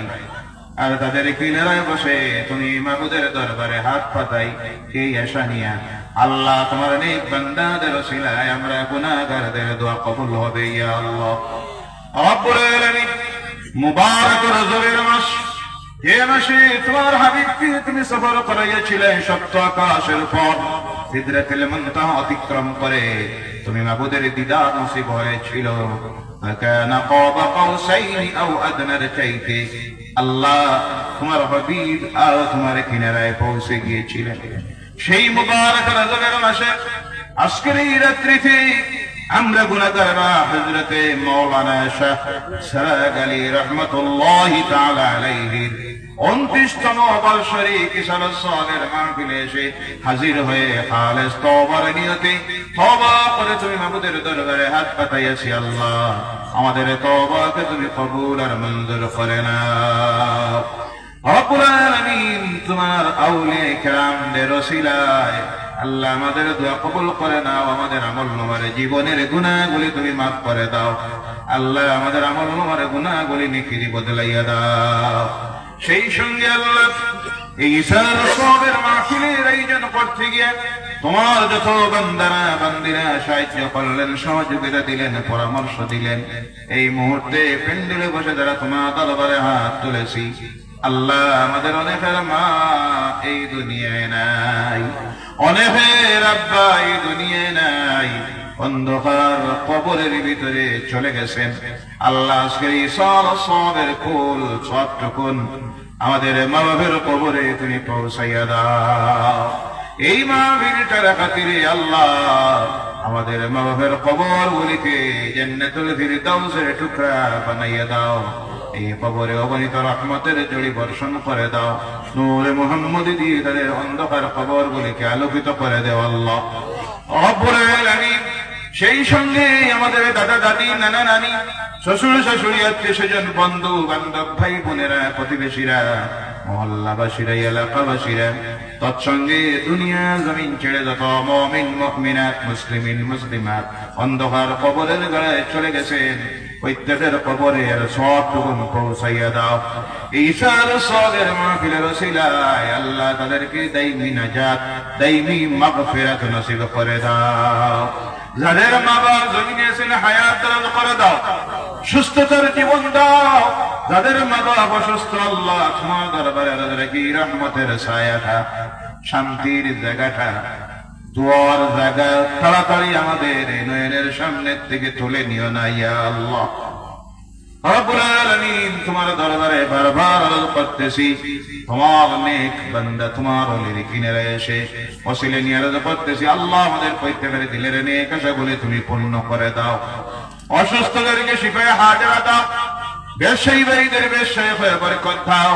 আর তাদের কিনারায় বসে তুমি মাবুদের দরবারে হাত পাতাই এই আশা নিয়া আল্লাহ তোমার নেক বান্দাদের ওসিলায় আমরা গুনাহগারদের দোয়া কবুল হবে ইয়া আল্লাহ। রব্বুল আলামিন মুবারক রজবের মাস, যে মাসে তোমার হাবিবকে তুমি সফর করাইয়াছিলে সপ্ত আকাশের উপর সিদরাতুল মুনতাহা অতিক্রম করে তুমি মাবুদের দিদার নসিব হয়েছিল। ফাকানা কাবা কাউসাইনি আও আদনার চাইতে আল্লাহ তোমার হাবিব আর তোমার কিনারায় পৌঁছে গিয়েছিলেন। সেই মুবারক রজবের মাসে আজকের এই রাত্রিতে আমরা গুনাহগাররা হযরতে মাওলানা শাহ সারাগ আলী রাহমাতুল্লাহি তাআলা আলাইহির 29তম বর্ষের কিশোর সালের মাহফিলে এসে হাজির হয়ে খালেস তওবার নিয়তে তওবা করে তুমি মাবুদের দরবারে হাত পাতাইয়াছি। আল্লাহ আমাদের তওবাকে তুমি কবুল আর মঞ্জুর করে নাও। রব্বুল আলামিন তোমার আউলিয়া কিরামদের ওসিলায় আল্লাহ আমাদের দোয়া কবুল করে নাও। আমাদের আমল নামারে জীবনের গুনাহগুলি তুমি মাফ করে দাও। আল্লাহ আমাদের আমল নামারে গুনাহগুলি নেকি বদলাইয়া দাও। সেই সঙ্গে আল্লাহ এই ঈশার সওয়াবের মাহফিলের আয়োজন করতে গিয়ে তোমার যত বান্দারা বান্দিরা সাহায্য করলেন, সহযোগিতা দিলেন, পরামর্শ দিলেন, এই মুহূর্তে প্যান্ডেলে বসে যারা তোমার দরবারে হাত তুলেছি আল্লাহ আমাদের অনেকের মা এই দুনিয়ায় নাই, অনেকের আব্বা এই দুনিয়ায় নাই, অন্ধকার কবরের ভিতরে চলে গেছেন। আল্লাহ আজকের ঈশার সওয়াবের কুল সবটুকুন আমাদের মা বাবার কবরে তুমি পৌঁছাইয়া দাও। এই মাহফিলটার খাতিরে আল্লাহ আমাদের মা বাবার কবরগুলিকে জান্নাতুল ফিরদাউসের টুকরা বানাইয়া দাও। এই কবরে অগণিত রহমতের জড়ি বর্ষণ করে দাও। নূরে মুহাম্মদ দিয়ে তাদের অন্ধকার কবরগুলিকে আলোকিত করে দাও আল্লাহ রব্বুল আলামিন। সেই সঙ্গে আমাদের দাদা দাদি, নানা নানি, শ্বশুর শাশুড়ি, আত্মীয় স্বজন, বন্ধু বান্ধব, ভাই বোনেরা, প্রতিবেশীরা, মহল্লাবাসীরা, এলাকাবাসীরা, তৎসঙ্গে দুনিয়া জমিন ছেড়ে যত মুমিন মুমিনাত, মুসলিমিন মুসলিমাত অন্ধকার কবরের গায়ে চলে গেছেন প্রত্যেকের কবরের সবটুকু পৌঁছাইয়া দাও। ঈশার সদের মাহফিলের ওসিলায় আল্লাহ তাদেরকে দাইমি নাজাত, দাইমি মাগফিরাত নসিব করে দাও। যাদের মা বাবা জমিনে আছেন হায়াত দারাজ করে দাও, সুস্থতার জীবন দাও। যাদের মা বাবা অসুস্থ আল্লাহ তোমার দরবারে রাখি রহমতের ছায়াটা, শান্তির জায়গাটা, দোয়ার জায়গা তাড়াতাড়ি আমাদের নয়নের সামনের থেকে তুলে নিও না ইয়া আল্লাহ। রব্বুল আলামিন তোমার দরবারে বারবার আরজ করতেছি, তোমার নেক বান্দা তোমার ওলির কিনারে এসে ওসিলে নিয়ে আরজ করতেছি, আল্লাহ আমাদের প্রত্যেকের দিলের নেক আশাগুলি তুমি পূর্ণ করে দাও। অসুস্থদেরকে শিফায়ে হাজরা দাও, ব্যবসায়ীদের ব্যবসায় হয়ে বরকত দাও,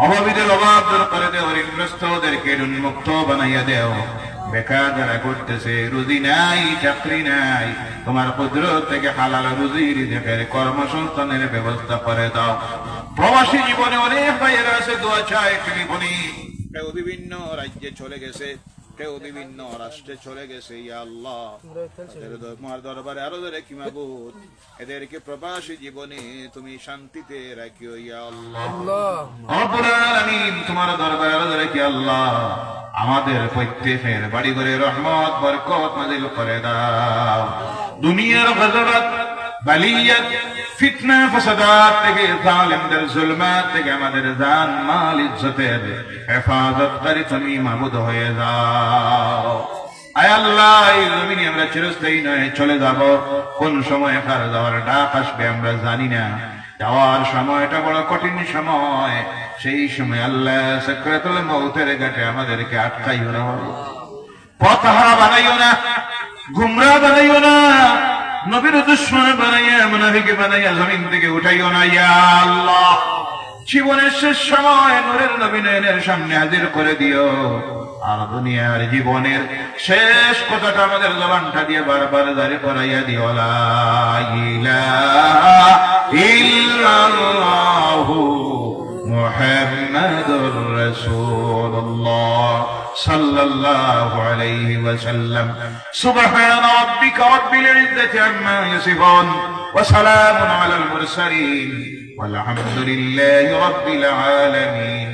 অভাবীদের অভাব দূর করে দেও, ঋণগ্রস্তদেরকে ঋণমুক্ত বানাইয়া দেও। বেকার যারা করতেছে, রুজি নাই, চাকরি নাই, তোমার কুদরত থেকে হালাল রুজি রিজেকের কর্মসংস্থানের ব্যবস্থা করে দাও। প্রবাসী জীবনে অনেক ভাইয়েরা আছে, দোয়া চায় টেলিফোনে, কেউ বিভিন্ন রাজ্যে চলে গেছে, কেউ বিভিন্ন রাষ্ট্রে চলে গেছে। ইয়া আল্লাহ তোমার দরবারে আরো কি মাবুদ, এদেরকে প্রবাসী জীবনে তুমি শান্তিতে রাখিও ইয়া আল্লাহ। রব্বুল আলামিন তোমার দরবারে আরো কি আল্লাহ আমাদের প্রত্যেকের বাড়ি ঘরে রহমত বরকত নাযিল করে দাও। দুনিয়ার গজবাত, বালিয়াত, ফিতনা ফাসাদাত থেকে, জালিমদের জুলমাত থেকে আমাদের জান মাল ইজ্জতের হেফাজতকারী তুমি মাবুদ হয়ে যাও। আয় আল্লাহ, এই জমিনে আমরা চিরস্থায়ী নয়, চলে যাব। কোন সময় কার যাওয়ার ডাক আসবে আমরা জানি না। যাওয়ার সময়টা বড় কঠিন সময়। সেই সময় আল্লাহ সাকরাতুল মউতের ঘাটে আমাদেরকে আটকাইও না, পথহারা বানাইও না, গুমরাহ বানাইও না, নবীর দুশমন বানাইয়া, মুনাফিক বানাইয়া জমিন থেকে উঠাইও না ইয়া আল্লাহ। জীবনের শেষ সময় নূরের নবী নয়নের সামনে হাজির করে দিও। আর দুনিয়ার জীবনের শেষ কথাটা আমাদের জবানটা দিয়ে বারবার জারি করাইয়া দিও, লা ইলাহা ইল্লাল্লাহু মুহাম্মাদুর রাসূলুল্লাহ সাল্লাল্লাহু আলাইহি ওয়াসাল্লাম। সুবহানা রাব্বিকা রাব্বিল ইজ্জাতি আম্মা ইয়াসিফুন ওয়া সালামুন আলাল মুরসালিন ওয়ালহামদুলিল্লাহি রাব্বিল আলামিন।